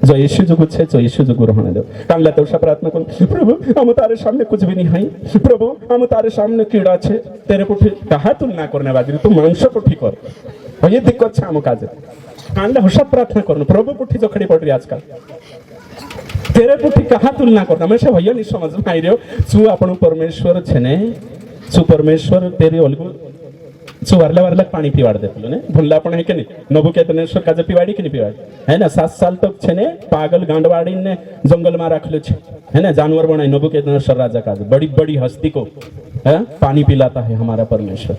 जो यीशु जुगु छे जो यीशु जुगु रहने दो कांगला तो प्रार्थना करूं प्रभु हम तारे सामने कुछ भी नहीं है प्रभु हम तारे सामने कीड़ा छे तेरे पुठी कहा तुलना करने बाजी तू मांस पुठी कर ये दिक्कत छे हम काजे कांगला होशा प्रार्थना करूं प्रभु पुठी जो खड़ी पड़ रही आजकल तेरे पुठी कहा तुलना करना मैं से भैया नहीं समझ में आई रहो सु आपण परमेश्वर छे ने सु परमेश्वर तेरी ओलगु सु वारला पानी पीवाड़ देतलो ने भुल्ला पण है के नहीं नबुकदनेश्वर काजे पीवाड़ी कि नहीं पीवाड़ी है ना 7 साल तक छे ने पागल गांडवाड़ी ने जंगल में रखलो छे है ना जानवर बनाई नबुकदनेश्वर राजा काजे बड़ी बड़ी हस्ती को है पानी पिलाता है हमारा परमेश्वर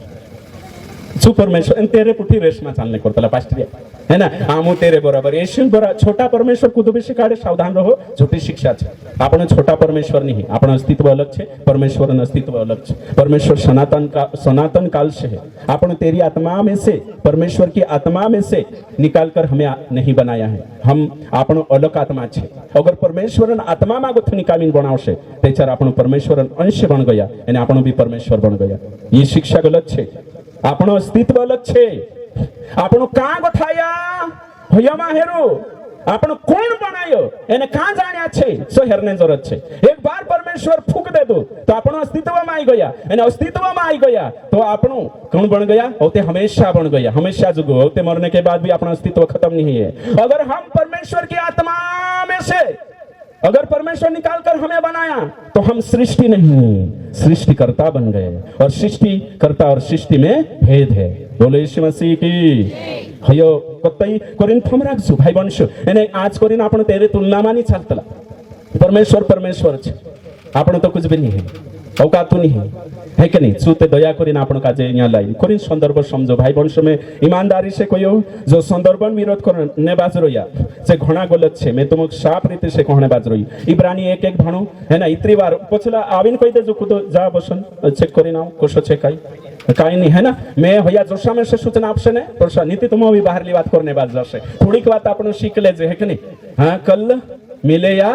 सु परमेश्वर तेरे पुठी रेस में चालने करतला पास्टरिया है ना आमु तेरे बराबर यीशु बरा छोटा परमेश्वर कुदो बेसी काढे सावधान रहो झूठी शिक्षा छे आपण छोटा परमेश्वर नहीं आपण अस्तित्व अलग छे परमेश्वर अस्तित्व अलग छे परमेश्वर सनातन काल से है आपण तेरी आत्मा में से परमेश्वर की आत्मा में से निकाल कर हमें नहीं बनाया है हम आपण अलग आत्मा छे अगर परमेश्वर आत्मा में गुथ निकामीन बनावशे तेचार आपण परमेश्वर अंश बन गया અને आपण भी परमेश्वर बन गया ये शिक्षा गलत छे आपण अस्तित्व अलग छे आपण का गठाया होयामा हेरो आपण कोण बनायो એને का जाण्या छे सो हेरने जरूरत छे एक बार परमेश्वर फूक दे दो तो आपण अस्तित्व में आई गया અને अस्तित्व में आई गया तो आपण कौन बन गया होते हमेशा बन गया हमेशा जुगो होते मरने के बाद भी अपना अस्तित्व खत्म नहीं है अगर हम परमेश्वर की आत्मा में से अगर परमेश्वर निकाल कर हमें बनाया तो हम सृष्टि नहीं सृष्टिकर्ता बन गए और सृष्टिकर्ता और सृष्टि में भेद है बोलो यीशु मसीह की हयो कतई करीन थम राखजो भाई वंश एने आज करीन आपण तेरे तुलना में नहीं चालतला परमेश्वर छे आपण तो कुछ भी नहीं है औकात नहीं है कि नहीं सुते दया करीन आपण काजे यहाँ लाई करीन संदर्भ समझो भाई वंश में ईमानदारी से कहो जो संदर्भन विरोध करने बाज रोया से घणा गलत छे मैं तुमक साफ रीते से कहने बाज रोई इब्रानी 1:1 भणो है ना इतनी बार पछला आवीन कही दे जो खुद जा बसन चेक करीन आओ कोशो छे काई नहीं है ना मैं भैया जोशा में से सूचना आपसे ने प्रोसा नीति तुम भी बाहरली बात करने बाज जशे थोड़ी बात आपण सीख लेजे है कि नहीं हां कल मिले या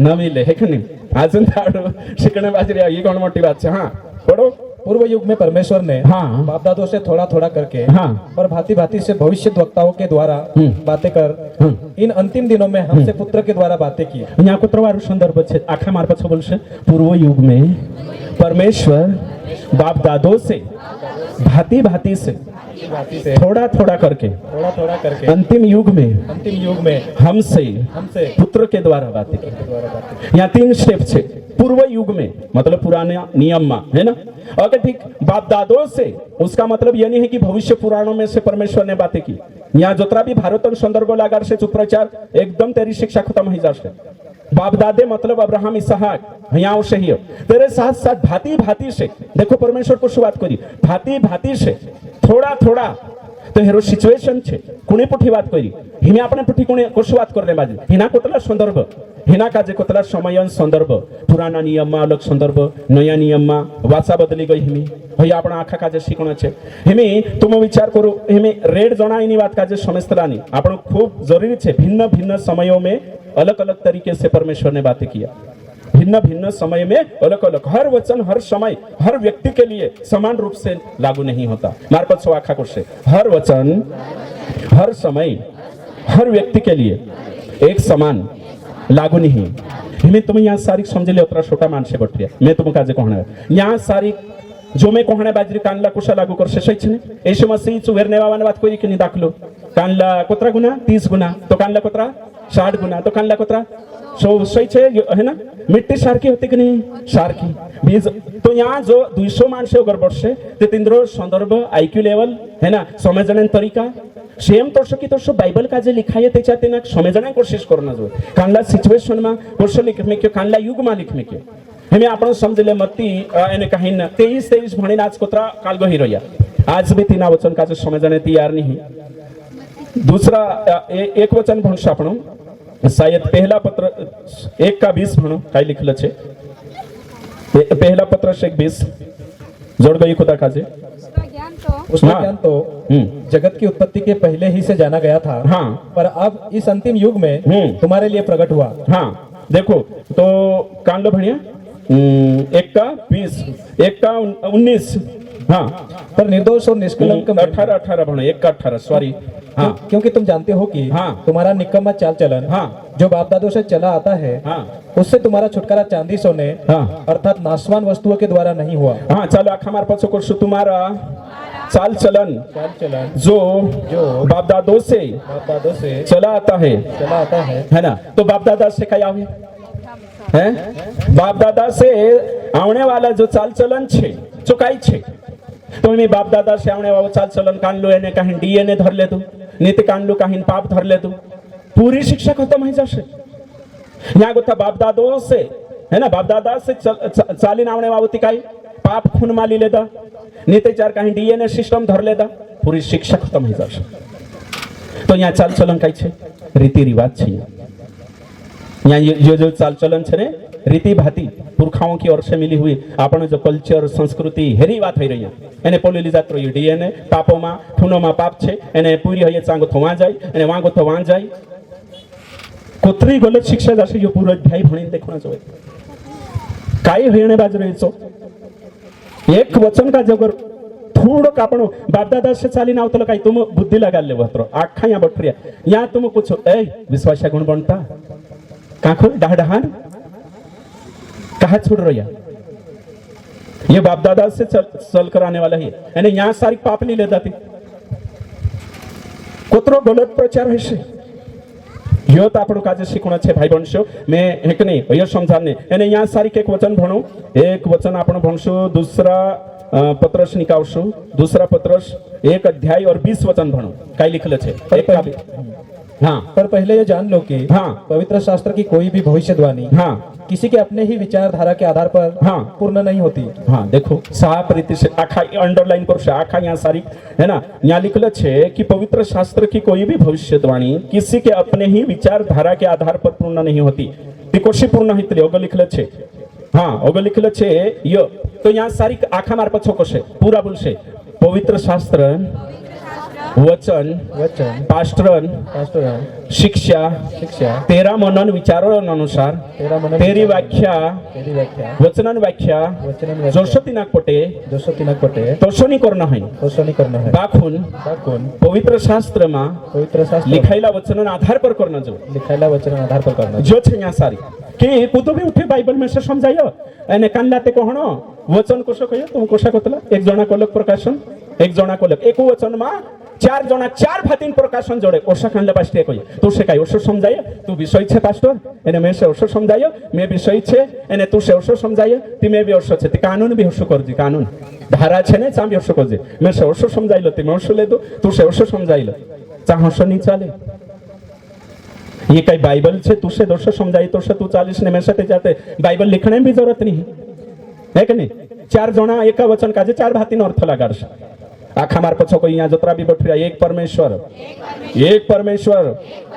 न मिले है कि नहीं आज शिकणे बाजरी ये कोण मोटी बात है हाँ पढ़ो पूर्व युग में परमेश्वर ने हाँ। बाप दादों से थोड़ा थोड़ा करके हाँ। और भांति भांति से भविष्य वक्ताओं के द्वारा बातें कर इन अंतिम दिनों में हमसे पुत्र के द्वारा बातें की। यहाँ कुत्रवारू संदर्भ છે આખા માર પાછો બોલશે પૂર્વ युग में परमेश्वर बाप दादों से भांति भांति से थोड़ा थोड़ा करके अंतिम युग में हमसे पुत्र के द्वारा बातें की। यहाँ 3 स्टेप છે पूर्व युग में मतलब पुराने नियम में, है ना। अगर ठीक बाप दादों से उसका मतलब यह नहीं है कि भविष्य पुराणों में से परमेश्वर ने बातें की। यहाँ जोतरा भी भारत संदर्भ लागार से चुप्रचार एकदम तेरी शिक्षा खत्म हो जाશે। बाप दादे मतलब अब्राहम इसहाक यहाँ से ही तेरे साथ साथ भांति भांति से देखो परमेश्वर को शुरुआत करी भांति भांति से थोड़ा थोड़ा तो हेरो सिचुएशन छे कुणी पुठी बात करी हिने आपने पुठी कुणी को शुरुआत करने बाजी हिना कोतला संदर्भ हिना काजे कोतला समय संदर्भ पुराना नियम में अलग संदर्भ नया नियम में वाचा बदली गई हिमी भैया अपना आखा काजे शिकण छे हिमी तुम विचार करो हिमी रेड जणाईनी बात काजे समजतलानी आपण खूब जरूरी छे भिन्न भिन्न समयों में अलग अलग तरीके से परमेश्वर ने बातें किया। भिन्न भिन्न समय में अलग अलग हर वचन हर समय हर व्यक्ति के लिए समान रूप से लागू नहीं होता। मार्पत सो आखा को से हर वचन हर समय हर व्यक्ति के लिए एक समान लागू नहीं। हमें तुम यहाँ सारी समझ ले उतरा छोटा मानसे बटरिया मैं तुम काजे कहना यहाँ सारी जो मैं कहने बाजरी कानला कुशा लागू कर सच ने ऐसे मसीह चुवेरने वावाने बात कोई कि नहीं दाखलो कानला कोतरा गुना 30 गुना तो कानला कोतरा 60 गुना तो कानला कोतरा सही छे है ना। मिट्टी सारखी होती कि नहीं सारखी बीज तो यहाँ जो 200 माणसे अगर बढ़से ते तिंद्रो संदर्भ आईक्यू लेवल है ना समझने तरीका सेम तोरसो की तोरसो बाइबल का जे लिखाये त्याच्या तेना समझने कोशिश करना जो कानला सिच्युएशन में कोर्स लिखमे के कानला युग में लिखमे के हमें आपण समजले मती एने कहीं 23 भणी आज कोतरा कालगो हिरोया आज भी 3 वचन का समझने तैयार नहीं। दूसरा एक वचन भणशो आपण शायद पहला पत्र 1 का 20 भणो काय लिखलं छे पहला पत्र 1:20 जोड़ गई खुदा काजे उसका ज्ञान तो जगत की उत्पत्ति के पहले ही से जाना गया था। हाँ। पर अब इस अंतिम युग में तुम्हारे लिए प्रकट हुआ। हाँ देखो तो कान लो भणिया 1 का 20 1 का 19 हाँ पर निर्दोष और निष्कलंक 18 भणो 1 का 18 सॉरी हाँ क्योंकि तुम जानते हो कि हाँ। तुम्हारा निकम्मा चाल चलन हाँ। जो बाप दादों से चला आता है हाँ। उससे तुम्हारा छुटकारा चांदी सोने हाँ। अर्थात नाशवान वस्तुओं के द्वारा नहीं हुआ। हाँ चलो आखा मार पाछो करशु तुम्हारा चाल चलन जो बाप दादों से चला आता है ना। तो बाप दादा से क्या आवे है बाप दादा से आने वाला जो चाल चलन छे चुकाई छे तो मैं बाप दादा से आने वाला चाल चलन कान लो एने कहीं डीएनए धर ले तू नीति कान लो कहीं पाप धर ले तू पूरी शिक्षा खत्म हो जाए। यहाँ गोता बाप दादों से है ना बाप दादा से चालीन आने वाला काय पाप खून माली लेता नीति चार कहीं डीएनए सिस्टम धर लेता पूरी शिक्षा खत्म हो जाए। तो यहाँ चाल चलन कई छे रीति रिवाज छे यहाँ जो चाल चलन छे ने रीति भाती पुरखाओं की ओर से मिली हुई आपण जो कल्चर संस्कृति हेरी बात થઈ રહી એને પોલેલી જાત રહી ડીએનએ પાપોમાં ખૂનોમાં પાપ છે એને પૂરી હૈયે ચાંગો થવા જાય એને વાંગો થવા જાય કોતરી ગલત શિક્ષા જાશે જો પૂરો અધ્યાય ભણીને દેખવા જોઈએ કાઈ હૈયણે બાજ રહીছো એક વચન का जगर थोड़ो कापणो बाप दादा से चालीने आवतलो काय तुम बुद्धी लगाल ले वत्रो आखा यहाँ बटरिया यहाँ तुम पूछो ए विश्वासा गुण बनता काखो डाहडाहान कहा छोड़ रहा ये बाप दादा से चल कर आने वाला है यानी यहाँ सारी पाप नहीं लेता थी कोतरो गलत प्रचार है यो तो आपण काजे शिकवण छे भाई बणशो मैं एक नहीं यो समझाने यानी यहाँ सारी एक वचन भणो एक वचन आपण भणशो दूसरा पत्रस निकावशो दूसरा पत्रस 1 अध्याय और 20 वचन भणो काय लिखले छे हाँ पर पहले ये जान लो कि हाँ। पवित्र शास्त्र की कोई भी भविष्यवाणी हाँ किसी के अपने ही विचारधारा के आधार पर हाँ। पूर्ण नहीं होती। हाँ देखो साफ रीति से आखा अंडरलाइन पर आखा यहाँ सारी है ना यहाँ लिखल छे कि पवित्र शास्त्र की कोई भी भविष्यवाणी किसी के अपने ही विचारधारा के आधार पर पूर्ण नहीं होती कोशी पूर्ण हितले ओग लिखल छे हाँ ओग लिखल छे यो तो यहाँ सारी आखा मार पछो कोशे पूरा बोलशे पवित्र शास्त्र वचन वचन पास्टरन पास्टर शिक्षा शिक्षा तेरा मनन विचारों अनुसार तेरा मन तेरी व्याख्या तेरी व्याख्या वचनन व्याख्या वचनन व्याख्या जोशो तिनाक पटे दोस्तों तिनक पटे तोशोनी करना है दोस्तों करना है दाखून दाखवून पवित्र शास्त्र में पवित्र शास्त्र लिखायला वचनन आधार पर करना जो लिखायला वचन आधार पर करना जो छे यहाँ सारी कि कुतो भी उठे बाइबल में से समझायो एने कान लाते कहणो वचन कोशो कहियो तुम कोशा कोतला एक जना कोलक प्रकाशन एक जना कोलक एक वचन में चार जना चार भातीन प्रकाशन जोड़े ओशा कानला पास्टे कहियो तू से काय ओशो समझायो तू विषय छे पास्टर एने मैं से ओशो समझायो मैं विषय छे एने तू से ओशो समझायो ती मैं भी ओशो छे ती कानून भी ओशो करजी कानून धारा छे ने चाम भी ओशो करजी मैं से ओशो समझाइलो ती मैं ओशो ले दो तू से ओशो समझाइलो चाहसो नहीं चाले ये कई बाइबल से तुझसे दोषो समझाई तो से तू 40 ने में से जाते बाइबल लिखने में भी जरूरत नहीं है कि नहीं चार जना एक वचन काजे चार भाती नो अर्थ लगाड़ आखा मार पछो कोई यहाँ जोतरा भी बैठ एक परमेश्वर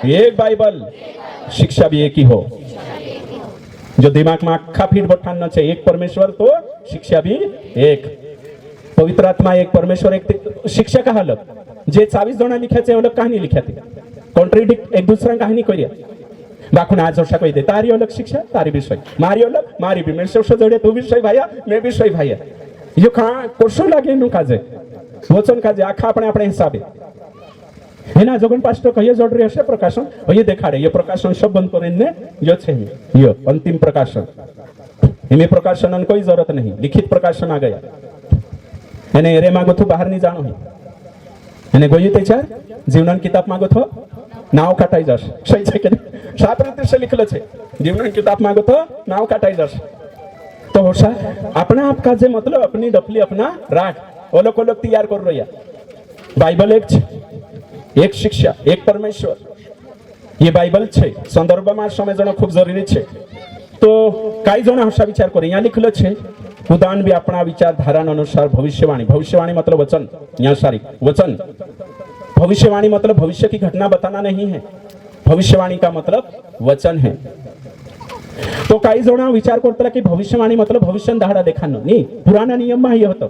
एक बाइबल शिक्षा भी एक ही हो जो दिमाग में आखा फीट बैठाना चाहिए एक परमेश्वर तो शिक्षा भी एक पवित्र आत्मा एक परमेश्वर एक शिक्षा का हालत जे 24 जना लिखा थे अलग कहानी लिखा थी कॉन्ट्रेडिक्ट एक दूसरा कहानी करिया बाखुन आज जोशा कही दे तारी अलग शिक्षा तारी विषय मारी अलग मारी भी मेरे से जोड़े तू विषय भाइया मैं विषय भाइया यो कहाँ कोशो लागे नु काजे वचन काजे आखा अपने अपने हिसाबे हेना जोगन पास्टर कहिए जोड़ रहे हशे प्रकाशन ये देखाड़े ये प्रकाशन सब बंद करेंगे यो छे यो अंतिम प्रकाशन इमे प्रकाशन कोई जरूरत नहीं लिखित प्रकाशन आ गया एने रे मागो तो बाहर नहीं जानो है एने गोई ते चार जीवन किताब मागो तो नाव काटाई जश सही छे के साफ रीते से लिखलो छे जीवन किताब मागो तो नाव काटाई जश तो होशा अपना आप का जे मतलब अपनी डफली अपना राख ओलोक ओलोक तैयार कर रहा बाइबल एक छे एक शिक्षा एक परमेश्वर ये बाइबल छे संदर्भ में समझना खूब जरूरी छे तो कई जना हशा विचार करे यहाँ लिखलो छे उदान भी अपना विचारधारा अनुसार भविष्यवाणी मतलब वचन यहाँ सारी वचन भविष्यवाणी मतलब भविष्य की घटना बताना नहीं है भविष्यवाणी का मतलब वचन है तो कई जना विचार करता कि भविष्यवाणी मतलब भविष्य धाड़ा देखानो नहीं पुराना नियम में होतो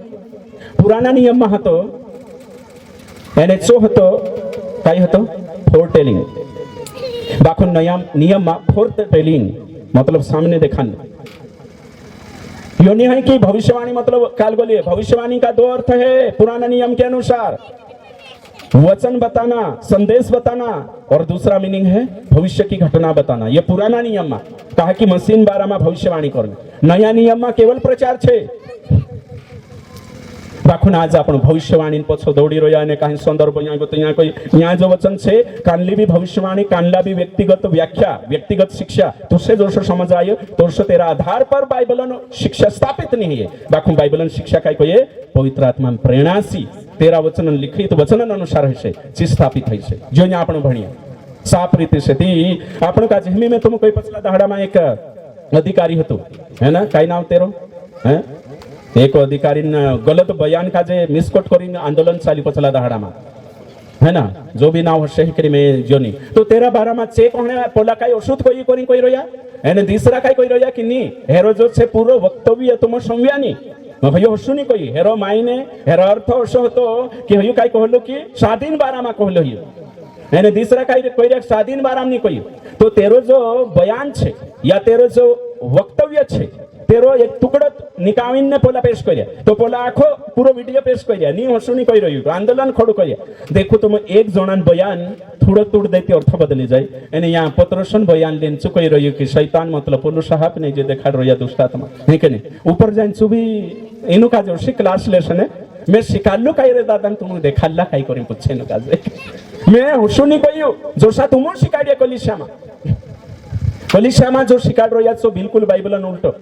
पुराना नियम में होतो एने चो होतो कई होतो फोरटेलिंग बाखो नया नियम में फोरटेलिंग मतलब सामने देखानो यो नहीं है कि भविष्यवाणी मतलब काल बोलिए भविष्यवाणी का दो अर्थ है पुराना नियम के अनुसार वचन बताना संदेश बताना और दूसरा मीनिंग है भविष्य की घटना बताना ये पुराना नियम में कहा कि मशीन बारा में भविष्यवाणी करना नया नियम में केवल प्रचार छे बाखुन आज आपण भविष्यवाणी पछो दौड़ी रह्या ने कहीं संदर्भ यहाँ जो वचन छे कानली भी भविष्यवाणी कानला भी व्यक्तिगत व्याख्या व्यक्तिगत शिक्षा तुझसे जो समझ आयो तो तेरा आधार पर बाइबलन शिक्षा स्थापित नहीं है बाखुन बाइबलन शिक्षा काय कोई पवित्र आत्मा प्रेरणासी तेरा वचन लिखित वचन अनुसार है चीज स्थापित है जो यहाँ आपण भणिया साफ रीते से ती आपण का जेमी में तुम कोई पछला दहाड़ा में एक अधिकारी हतो है ना काय नाम तेरो है एक अधिकारी गलत बयान का जे मिसकोट करीने आंदोलन चाली पछला दहाड़ा में है ना जो भी नाव हशे करी में जोनी तो तेरा बारा में चेक होने पोला काय ओषुध कोई रोया एने तीसरा काय कोई रोया कि नी हेरो जो छे पूरो वक्तव्य तुम संव्यानी हयो हसुनी कोई हेरो मायने हेरो अर्थ हसो हतो कि हयो काय कहलो कि स्वाधीन बारा में कहलो हियो एने तीसरा काय कोई स्वाधीन बारा में नहीं कोई तो तेरो जो बयान छे या तेरो जो वक्तव्य छे तेरो एक टुकड़ो निकावीन ने पोला पेश करिया तो पोला आखो पूरो वीडियो पेश करिया नी हसुनी कही रह्यु आंदोलन खड़ो करिया देखो तुम एक जणान बयान थोड़ो तोड़ देती अर्थ बदली जाए एने यहाँ पत्रसन बयान लेन चु कही रह्यु कि शैतान मतलब पोलू साहब ने जे देखाड़ रह्या दुष्टात्मा नहीं के नहीं ऊपर जाइन छु भी इनु का जो क्लास लेसन है मैं शिकाल्लो काय रे दादा तुम देखाल्ला काय करी पुछे न काजे मैं हसुनी कहियो जोसा तुम शिकाडिया कलिशामा जो शिकाड़ रह्या छो बिल्कुल बाइबलन उल्टो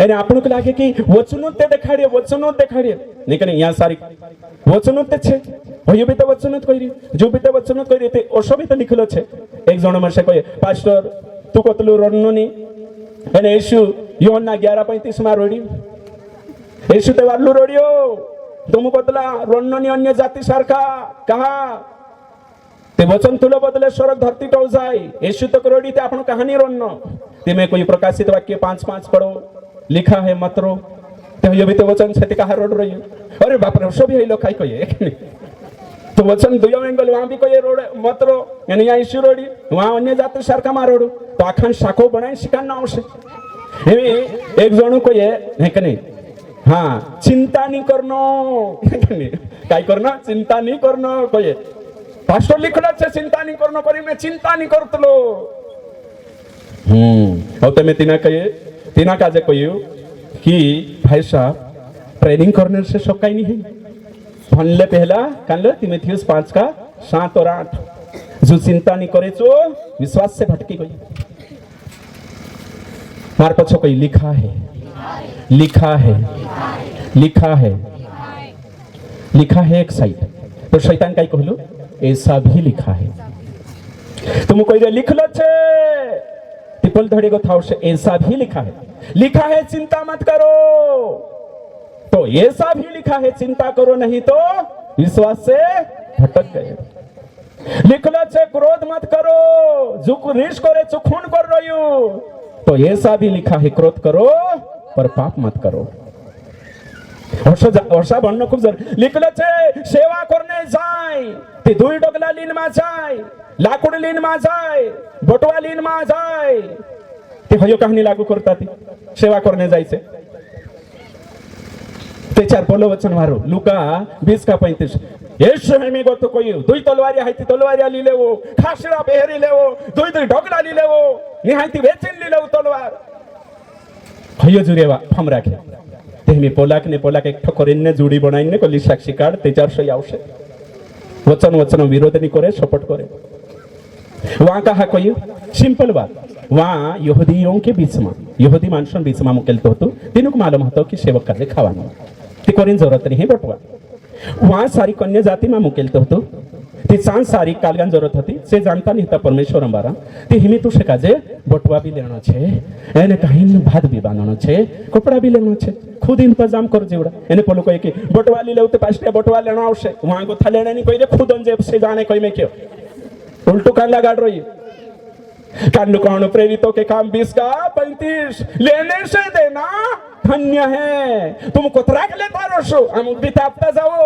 एने आपन को लागे कि वचनो ते देखाड़े नहीं कने यहाँ सारी वचनो ते छे होयो भी तो वचनो कइरी जो भी तो वचनो कइरी ते ओसो भी तो लिखलो छे एक जण मासे कहे पास्टर तू कतलु रन्नोनी एने यीशु योहन्ना 11:35 में रोडी यीशु ते वालु रोडियो तुम कतला रन्नोनी अन्य जाति सारखा कहा ते वचन तुलो बदले स्वर्ग धरती टळ जाय यीशु तक रोडी ते आपण कहानी रन्न ते में कोई प्रकाशित वाक्य 5:5 पढ़ो लिखा है मतरो ते हयो भी तो वचन छते कहा रोड रही अरे बाप रे सो भी हइलो काय कहिए तो वचन दुयो एंगल वहां भी कोई रोड मत रो यानी यहाँ इश्यू रोडी वहां अन्य जाति सरका માં રોડું તો આખાન શાખો બનાવી શિકાર ના આવશે એવી એક જણું કોઈ હે કે નહીં હા ચિંતા નહીં કરનો કાઈ કરનો ચિંતા નહીં કરનો કોઈ પાસ્ટર लिखला છે चिंता नहीं करनो करी मैं चिंता नहीं करतलो હવે તમે તેના કાજે કહ્યું कि भाई साहब ट्रेनिंग करने से सब कहीं नहीं है भनले पहला कान तीमुथियुस 5 का 7 और 8 जो चिंता नहीं करे तो विश्वास से भटकी गई मार पछो कोई लिखा है लिखा है लिखा है लिखा है एक साइड तो शैतान का कहलो ऐसा भी लिखा है तुम कोई लिख लो छे टिपल धड़ी को था ऐसा भी लिखा है चिंता मत करो तो ऐसा भी लिखा है चिंता करो नहीं तो विश्वास से भटक गए लिख लो छे क्रोध मत करो जो रीस करे जो खून कर रही हो तो ऐसा भी लिखा है क्रोध करो पर पाप मत करो वर्षा बनने खूब जरूर लिखलं छे सेवा करने जाय ते धुई डोगला लीन मा जाय लाकूड लीन मा जाय बटवा लीन मा जाय ते हयो कहानी लागू करता ती सेवा करने जायचे ते 4 पोलो वचन वारो लुका 20 का 35 यीशु हेमी गोतो कोई दुई तलवारी हायती तलवारी ली लेवो खासरा पहेरी लेवो दुई दुई डोगला ली लेवो निहायती वेचिन ली लेवो तलवार हयो जुरेवा फम राखे तेमी पोलाक एक ठकोरीने जोडी बनाईने कोली साक्षी कार्ड ते 400 आवशे वचन विरोध नहीं करे सपोर्ट करे वहां कहा कोई सिंपल बात वहां यहूदियों के बीच में यहूदी माणसों बीच में मुकेलतो होतो तेनुक मालूम होतो कि सेवक काजे खावानो ते कोरीन जरूरत नहीं बटवा वहां सारी कन्या जाति में मुकेलतो होतो ते चांद सारी कालगान जरूरत होती से जानता नहीं था परमेश्वर अंबारा ते हिमी तू से काजे बटवा भी लेनो छे एने कहीं भात भी बांधनो छे कपड़ा भी लेनो छे खुद इंतजाम कर जेवड़ा एने पोलो कोई कि बटवा ली लेते पास्टे बटवा लेनो आवशे वहां को था लेने नहीं कोई दे खुद अंजे से जाने कोई में क्यों उल्टू कान लगा रही कान कौन प्रेरितों के काम 20 का 35 लेने से देना धन्य है तुम कोतरा के लेता रोशो हम बितापता जाओ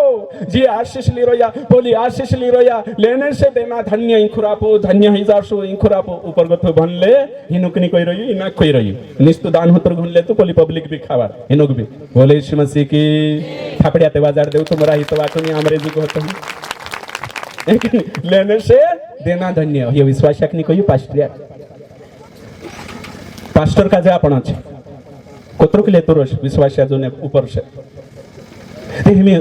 जी आशीष ली रोया बोली आशीष ली रोया लेने से देना धन्य इंखुरापो धन्य ही जासो इंखुरापो ऊपर गथो भनले हिनुकनी कोई रही इना कोई रही निस्तु दान होतर घुनले तो पोली पब्लिक भी खावा हिनुक भी बोले यीशु मसीह की थापड़िया ते बाजार देव तुमरा ही तो वाको नहीं हमरे जुग होतो लेने से देना धन्य ये विश्वासक नहीं कोई पास्टर का जे आपण छे कोतरो के लेतो रोश विश्वासिया जो ने ऊपर से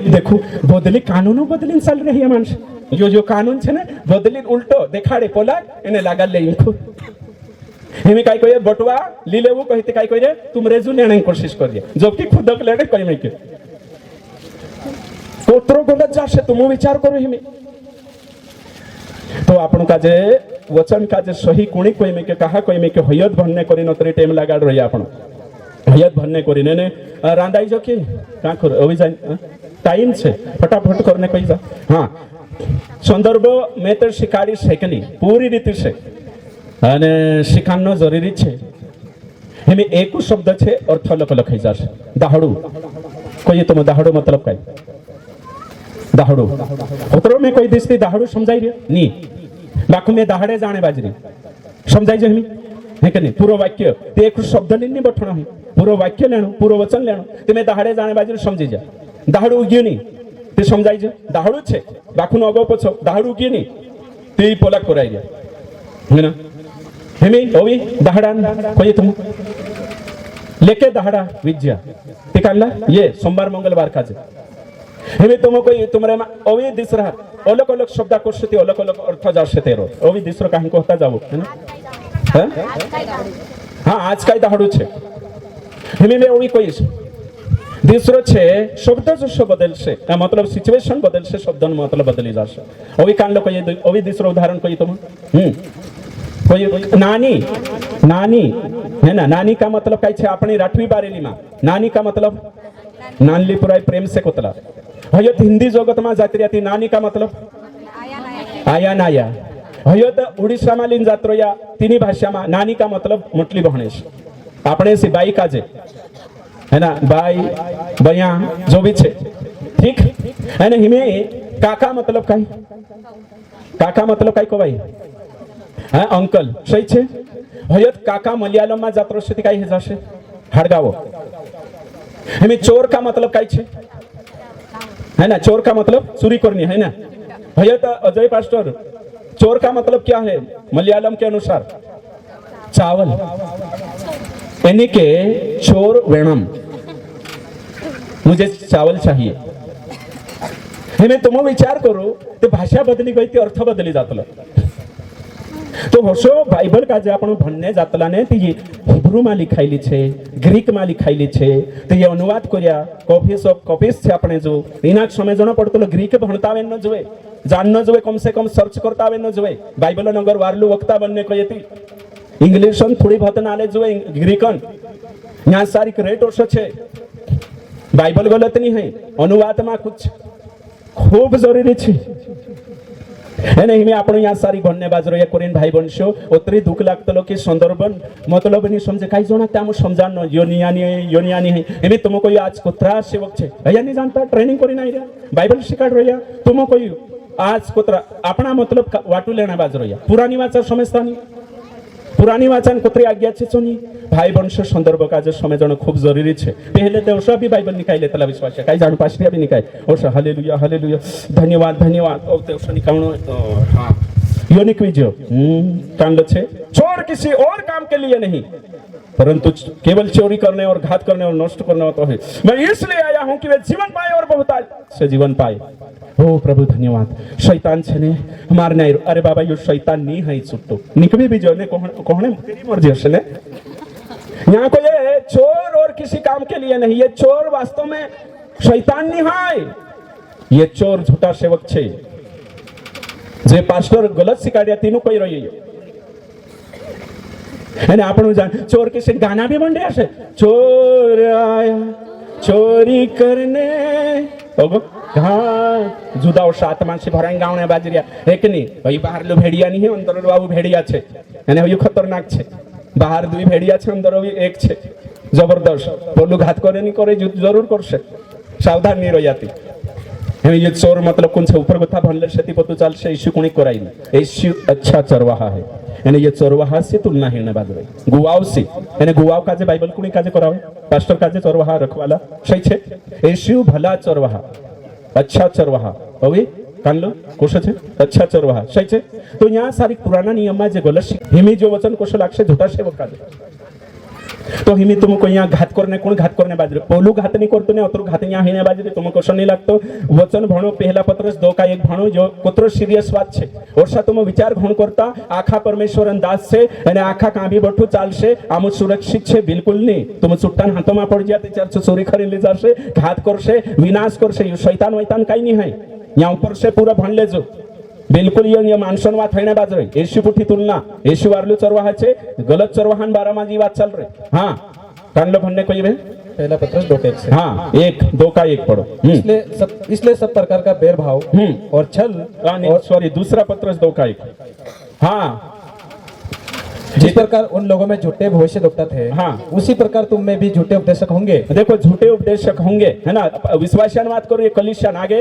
देखो बदली कानूनो बदलीन चल रही है मानस जो कानून छे ने बदलीन उल्टो देखाड़े पोला एने लागल ले इनको हेमे काई कोई बटवा ली लेवो कहते काई कोई रे तुम रेजू लेने की कोशिश करिए जबकि खुदक लेने कोई में के कोतरो गलत जासे तुम विचार करो हेमे तो आपण का जे वचन का जे सही कुणी कोई में के कहा कोई में के हयत भनने करी नतरी टाइम लगाड रही आपण हयत भनने करी ने रांदाई जो के का कर अभी जान टाइम छे फटाफट करने कोई जा हां संदर्भ में तो शिकारी सेकनी पूरी रीति से અને શિખાનો જરૂરી છે એમે એક શબ્દ છે અર્થ લખાઈ જશે દાહડું કોઈ તો દાહડો મતલબ કાઈ दाहड़ो उतरो में कोई दिसती दाहड़ो समझाई रे नी बाकू में दाहड़े जाने बाजरी समझाई जे हमी है कि नहीं पूरा वाक्य ते एक शब्द नहीं बठणो है पूरा वाक्य लेनो पूरा वचन लेनो ते में दाहड़े जाने बाजरी समझी जा दाहड़ो उग्यो नहीं ते समझाई जे दाहड़ो छे बाकू नो अगो पछो दाहड़ो उग्यो नहीं ते पोलाक कराई रे है ना हमी ओवी दाहड़ा कोई तुम लेके दाहड़ा विद्या ते काला ये सोमवार मंगलवार का जे हेमे तुम कोई तुमरे ओवी दिसरा अलग अलग शब्द कोशती अलग अलग अर्थ जासे तेरो ओवी दिसरो काहे कहता जावो है ना हां आज काय दाहडू छे हेमे में ओवी कोई दिसरो छे शब्द जो बदलसे मतलब सिचुएशन बदलसे शब्दन मतलब बदली जासे ओवी कान कोई ओवी दिसरो उदाहरण कोई तुम कोई नानी नानी है ना नानी का मतलब काय छे अपनी राठवी बारेली में नानी का मतलब नानली पुराई प्रेम से कोतला हयत हिंदी जगत में जाती रहती नानी का मतलब आया नाया हयत उड़ीसा में लीन जात या तीनी भाषा में नानी का मतलब मोटली बहनेश अपने से बाई काजे है ना बाई बया जो भी छे ठीक है ना हिमे काका मतलब काय? काका मतलब काय को भाई? હા અંકલ સહી છે હયત કાકા મલયાલમમાં જાત્રો છે કાઈ હે જશે હડગાવો એમે ચોર કા મતલબ કાઈ છે है ना चोर का मतलब चोरी करनी है ना हयत अजय पास्टर चोर का मतलब क्या है मलयालम के अनुसार चावल यानी के चोर वेणम मुझे चावल चाहिए हे तुम विचार करो ते भाषा बदली गई ते अर्थ बदली जातलं तो होशो बाइबल का जे आपण भणने जातला ने ती हिब्रू માં लिखायली છે ગ્રીક માં लिखायली છે તો એ અનુવાદ કર્યા કોપીસ છે આપણે જો એના સમજણો પડતો ગ્રીક ભણતાવે ન જોવે જાણ ન જોવે કમ સે કમ સર્ચ કરતાવે ન જોવે બાઇબલ નગર વારલું વક્તા બનને કહેતી इंग्लिशन थोड़ी बहुत नाले જોવે ગ્રીકન यहाँ सारी रेट ओछ છે बाइबल गलत नहीं है अनुवाद में कुछ खूब जरूरी છે એને હિમે આપણો યા સારી ઘણને બાજરો એ કોરીન ભાઈ બનશો ઓતરી દુખ લાગતલો કે સંદર્ભન मतलब ની સમજે કાઈ જોના તામ સમજાન યોનિયાની હે એમે तुम कोई आज कोत्रा सेवक छे भैया नहीं जानता ट्रेनिंग कोरी नहीं रहा बाइबल शिकाड रहा तुम कोई आज कोत्रा अपना मतलब वाटू लेना बाजरो या पुरानी वाचा समजता नहीं पुरानी वाचन कोत्री आज्ञा छे चोनी भाई बंश संदर्भ का जो समझना खूब जरूरी छे पहले तो ओसा भी बाइबल निकाल लेतला विश्वास काई जाणू पाछरी भी निकाल ओसा हालेलुया हालेलुया धन्यवाद धन्यवाद ओ ते ओसा निकावणो हां योनिक विजय कांड छे चोर किसी और काम के लिए नहीं परंतु केवल चोरी करने और घात करने और नष्ट करने तो है मैं इसलिए आया हूं कि वे जीवन पाए और बहुतायत से जीवन पाए ओ प्रभु धन्यवाद शैतान छे ने मारने अरे बाबा यो शैतान नहीं है छुट्टो निकबी भी जो ने कोहणे तेरी मर्जी हसे ने यहाँ को ये चोर और किसी काम के लिए नहीं ये चोर वास्तव में शैतान नहीं है ये चोर झूठा सेवक छे जे पास्टर गलत सिखाड्या तीनों कोई रही है અને આપણું જાણ ચોર કિસે ગાના भी बन रहा है चोर आया चोरी करने ओगो हाँ जुदाओ सात मानसी भराई गावने बाजरिया एक नहीं भाई बाहर लो भेड़िया नहीं है अंदर बाबू भेड़िया छे અને હયું ખતરનાક છે બહાર दुई भेड़िया છે अंदर एक છે जबरदस्त बोलू घात करे नहीं करे जरूर करशे सावधान नहीं रहियाती ये चोर मतलब कौन से ऊपर कथा भनले से पतु चालशे यीशु कोणी कराई यीशु अच्छा चरवाहा है यानी ये चरवाहा से तुलना है बाजरे गुवाव से यानी गुवाव काजे बाइबल कोणी काजे करावे पास्टर काजे चरवाहा रखवाला सही छे यीशु भला चरवाहा अच्छा चरवाहा હવે કાનલો કોશ છે अच्छा चरवाहा सही छे तो यहाँ सारी पुराना नियम में जे गलत हिमी जो वचन कोश लागशे झूठा सेवक काजे तो हिमी तुमको यहाँ घात करने कोण घात करने बाजरे पोलू घात नहीं करतो ने अतरु घात यहाँ हेने बाजरे तुमको क्वेश्चन नहीं लागतो वचन भणो पहला पत्रस 2:1 भणो जो कोतरो सीरियस बात छे ओरसा तुम विचार घण करता आखा परमेश्वरन दास छे અને આખા કાંબી બઠું ચાલશે આમ સુરક્ષિત છે બિલકુલ નહીં तुम છુટ્ટાન હાથોમાં પડી જાતે ચાર ચોરી કરી લે જશે ઘાત કરશે વિનાશ કરશે ये शैतान वैतान काई नहीं है यहाँ ऊपर से पूरा भण लेजो बिल्कुल ये मानसन बात है ना बाजरे यीशु पुठी तुलना यीशु वारलू चरवाहा छे गलत चरवाहान बारामा जी बात चल रही हाँ कानलो भणने कोई बे पहला पत्रस 2:1 से हाँ 1:2 पढ़ो इसलिए सब प्रकार का भेदभाव और छल सॉरी दूसरा पत्रस 2:1 हाँ जिस प्रकार उन लोगों में झूठे भविष्यद्वक्ता थे हाँ उसी प्रकार तुम में भी झूठे उपदेशक होंगे देखो झूठे उपदेशक होंगे है ना विश्वासियान बात करो ये कलीसियान आगे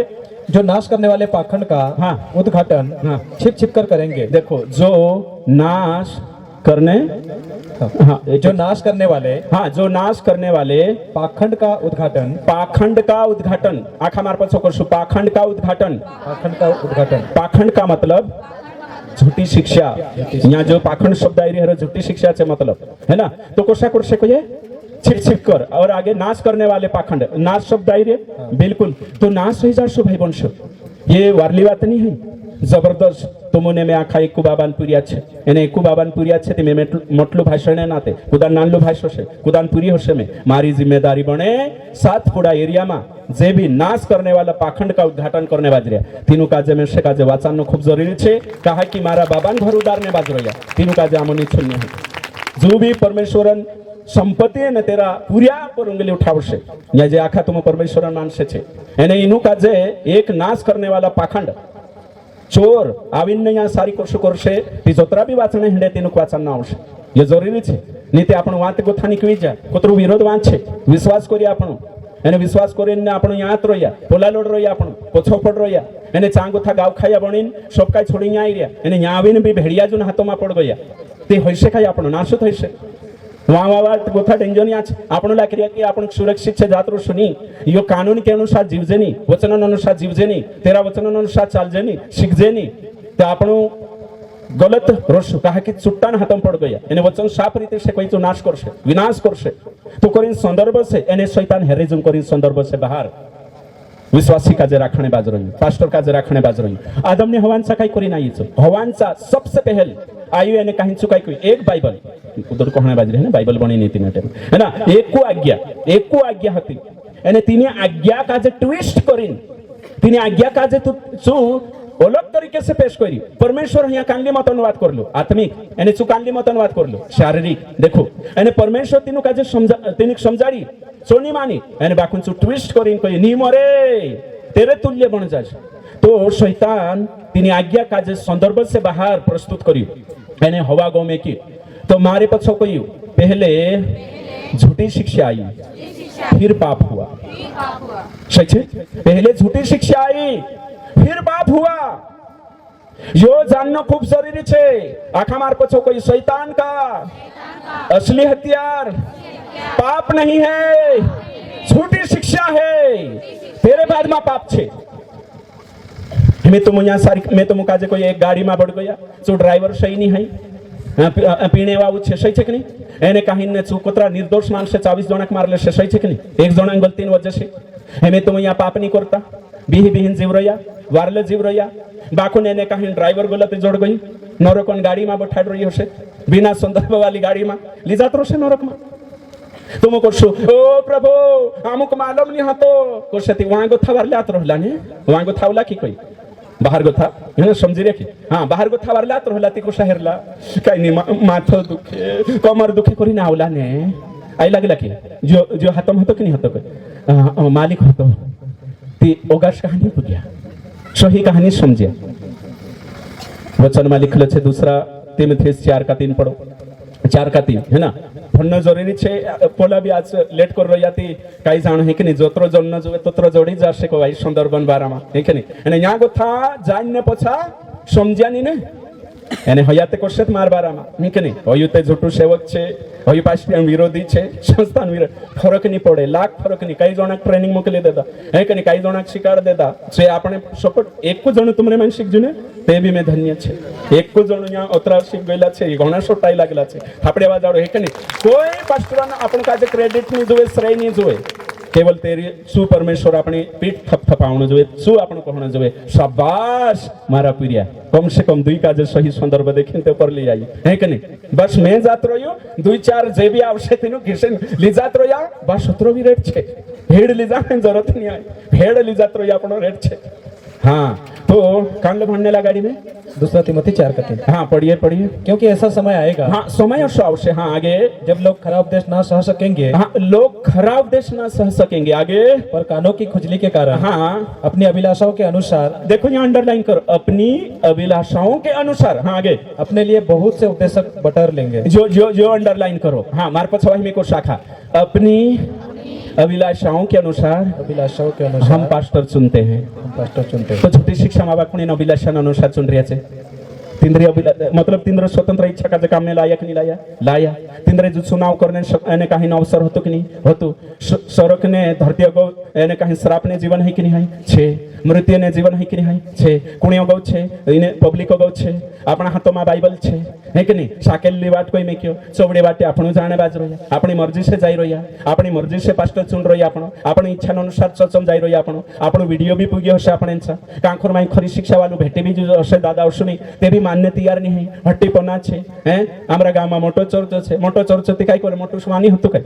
जो नाश करने वाले पाखंड का हाँ उद्घाटन हाँ छिप छिप कर करेंगे देखो जो नाश करने हाँ जो नाश करने वाले हाँ जो नाश करने वाले पाखंड का उद्घाटन आखा मार्फत सो करशु पाखंड का उद्घाटन पाखंड का मतलब झूठी शिक्षा यहाँ जो पाखंड शब्द आई रही है झूठी शिक्षा से मतलब है ना तो कोशा कोशे को ये छिप छिप कर और आगे नाश करने वाले पाखंड नाश शब्द आई रही बिल्कुल तो नाश रही जाशो भाई बनशो ये वारली बात नहीं है जबरदस्त तुमने में आखा एक बाबान पुरिया छे एने एक बाबान पुरिया छे ते में मोटलू भाषण नाते कुदान नानलू भाषो छे कुदान पुरी होशे में मारी जिम्मेदारी बने सातपुड़ा एरिया में जे भी नाश करने वाला पाखंड का उद्घाटन करने बाजरिया तीनों काजे में काजे वाचन नो खूब जरूरी छे कहा कि मारा बाबान घर उदार ने बाजरिया तीनों काजे आमोनी छुन्य है जो भी परमेश्वरन संपत्ति ने तेरा पूरिया पर उंगली उठावशे या जे आखा तुम परमेश्वरन मानशे छे एने इनु काजे एक नाश करने वाला पाखंड चोर आवीने यहाँ सारी कोशिश करशे ती जोतरा भी वाचने हेडे तेनु वाचन ना आवशे ये जरूरी छे नहीं ते आपण वात गोथा निकळी जाय कोतरो विरोध वांच छे विश्वास करी आपण એને વિશ્વાસ કરીને આપણું યાદ રોયા પોલાલોડ રોયા આપણું પોછોપડ રોયા એને ચાંગોથા ગાવ ખાયા બણીને શોપકાઈ છોડીને આવી રહ્યા એને ન્યા આવીને બી ભેડિયાજુન હાથોમાં પડ ગયા તે હોય છે કાંઈ આપણું નાશું થઈ છે વાવા गोथा डेंजर आज आपण लाग रहा कि आपण सुरक्षित છે જાતરો સુની यो कानून के अनुसार जीवजे नहीं वचन अनुसार जीवजे नहीं तेरा वचन अनुसार चालजे नहीं शिखजे नहीं तो આપણું गलत रोष कहा कि चुट्टान हाथम पड़ गया एने वचन साफ रीते से कोई तो नाश करशे विनाश करशे तो करीन संदर्भ से एने शैतान हेरिज्म करीन संदर्भ से बाहर विश्वासी काजे राखणे बाज रही पास्टर काजे राखणे बाज रही आदम ने हवांचा काही करी नाही हवांचा सबसे पहले आयु एने काही चुकाई कोई एक बाइबल उधर कोहणे बाज रही है ना बाइबल बनी नहीं तीन टाइम है ना एको आज्ञा हती एने तीने आज्ञा काजे ट्विस्ट करीन तीने आज्ञा काजे तू अलग तरीके से पेश करी परमेश्वर यहाँ कांगली मत अनुवाद कर लो आत्मिक एने चू कांगली मत अनुवाद कर लो शारीरिक देखो एने परमेश्वर तीनों काजे समझाड़ी सोनी मानी एने बाकुन चू ट्विस्ट करीन कोई नी मरे तेरे तुल्य बन जाए तो शैतान तीनी आज्ञा काजे संदर्भ से बाहर प्रस्तुत करी एने हवा गो में की तो मारे पछो कोई पहले झूठी शिक्षा आई फिर पाप हुआ सच पहले झूठी शिक्षा आई फिर पाप हुआ यो जानना खूब जरूरी छे आखा मार पछो कोई शैतान का असली हथियार पाप नहीं है झूठी शिक्षा है तेरे बाद में पाप छे मैं तो मुझे सारी मैं तो मुकाजे कोई एक गाड़ी में बढ़ गया जो ड्राइवर सही नहीं है पीने वाळू छे सही छे कि नहीं एने काही ने चू कोतरा निर्दोष मानसे 24 जणक मारले छे सही छे कि नहीं एक जणा गलती वजह से मैं तो यहाँ पाप नहीं करता बीहीन जीव रहा वारले जीव रहा बाकुन एने काही ड्राइवर गलती जोड़ गई नरकोन गाड़ी में बैठाड़ रही हशे बिना संदर्भ वाली गाड़ी में ली जात रहे नरक में तुम करशो ओ प्रभु अमुक मालूम नहीं हतो कोशती वहां गोथा वारले आत रहला ने वहां गोथावला की कोई बाहर गोथा है समझी रखी हाँ बाहर गोथा वारले आत रहला ती को शहरला काही नहीं माथो दुखे कमर दुखे करी ना आवला ने आई लागला की जो हातम हतो कि नहीं हतो कोई मालिक हतो ती ओगाश कहानी पुग्या सही कहानी समझिया वचन में लिखल है दूसरा तीमुथियुस 4:3 पढ़ो 4:3 है ना भणन जरूरी छे पोला भी आज लेट कर रही थी कई जाण है कि नहीं जोत्रो जन्न जो तोत्रो जोड़ी जाशे को भाई संदर्भन बारामा है कि नहीं एने न्या गोथा जान ने पछा समझ्या नी ने एने हयाते कोशत मार बारामा है कि नहीं होयु ते झूठू सेवक छे होयु पास्टियन विरोधी छे संस्थान विरोध फरक नहीं पड़े लाख फरक नहीं कई जणक ट्रेनिंग मोकली देता है कि नहीं कई जणक शिकार देता से आपने सपोर्ट एक जण तुमने मन शिखजु ने ते भी मैं धन्य छे एक जण यहाँ ओतरा शिख गयेला छे घणा सोटाई लागेला छे थापड़े वाजाड़ो है कि नहीं कोई पास्टरना आपण काजे क्रेडिट नहीं जोवे श्रेय नहीं जोवे केवल तेरी शू परमेश्वर अपनी पीठ थपथपावणो जोवे शू आपण कहणो जोवे शाबाश मारा प्रिया कम से कम दुई काजे सही संदर्भ देखीने ते पर ले आई है कि नहीं बस मैं जात रह्यो दुई चार जे भी आवश्यक तीनो घिसेन ली जात रह्या बस सत्रो भी रेट छे भेड़ ली जाने जरूरत नहीं आई भेड़ ली जात रह्या आपनो रेट छे हाँ तो कांगले भणने ला गाड़ी में दूसरा तिमोथी 4:3 हाँ पढ़िए क्योंकि ऐसा समय आएगा हाँ समय अवश्य हाँ आगे जब लोग खराब उपदेश ना सह सकेंगे हाँ लोग खराब उपदेश ना सह सकेंगे आगे पर कानों की खुजली के कारण हाँ अपनी अभिलाषाओं के अनुसार देखो यहाँ अंडरलाइन करो अपनी अभिलाषाओं के अनुसार हाँ आगे अपने लिए बहुत से उपदेशक बटर लेंगे जो अंडरलाइन करो हाँ मार पछवाही में को शाखा अपनी अभिलाषाओं के अनुसार हम पास्टर चुनते हैं तो छोटी शिक्षा माँ बाप अभिलाषा अनुसार चुन रहे थे तिंद्रे मतलब तिंद्र स्वतंत्र इच्छा का काम में लाया कि नहीं लाया तिंद्रे जो चुनाव करने कहीं अवसर होतो कि नहीं होतो सड़क ने धरती गौ एने कहीं श्राप ने जीवन है कि नहीं छे मृत्यु ने जीवन है कि नहीं छे कुणियो गौ छे इने पब्लिक गौ छे अपना हाथों में बाइबल छे है कि नहीं साकेली वाट कोई में क्यों चौबड़ी वाटे आपणु जाने बाज रह्या अपनी मर्जी से जाई रह्या अपनी मर्जी से पास्टर चुन रह्या आपणो अपनी इच्छा अनुसार चर्चम जाई रह्या आपणो आपणो वीडियो भी पुग्यो हशे आपणेंचा कांखोर माई खरी शिक्षा वालू भेटे भी जो हशे दादा अश्विनी ते भी मानने तैयार नहीं है हट्टीपना छे हैं आमरा गाममां मोटो चर्च छे मोटो चर्च थी काय करे मोटो स्वानी हतुं काय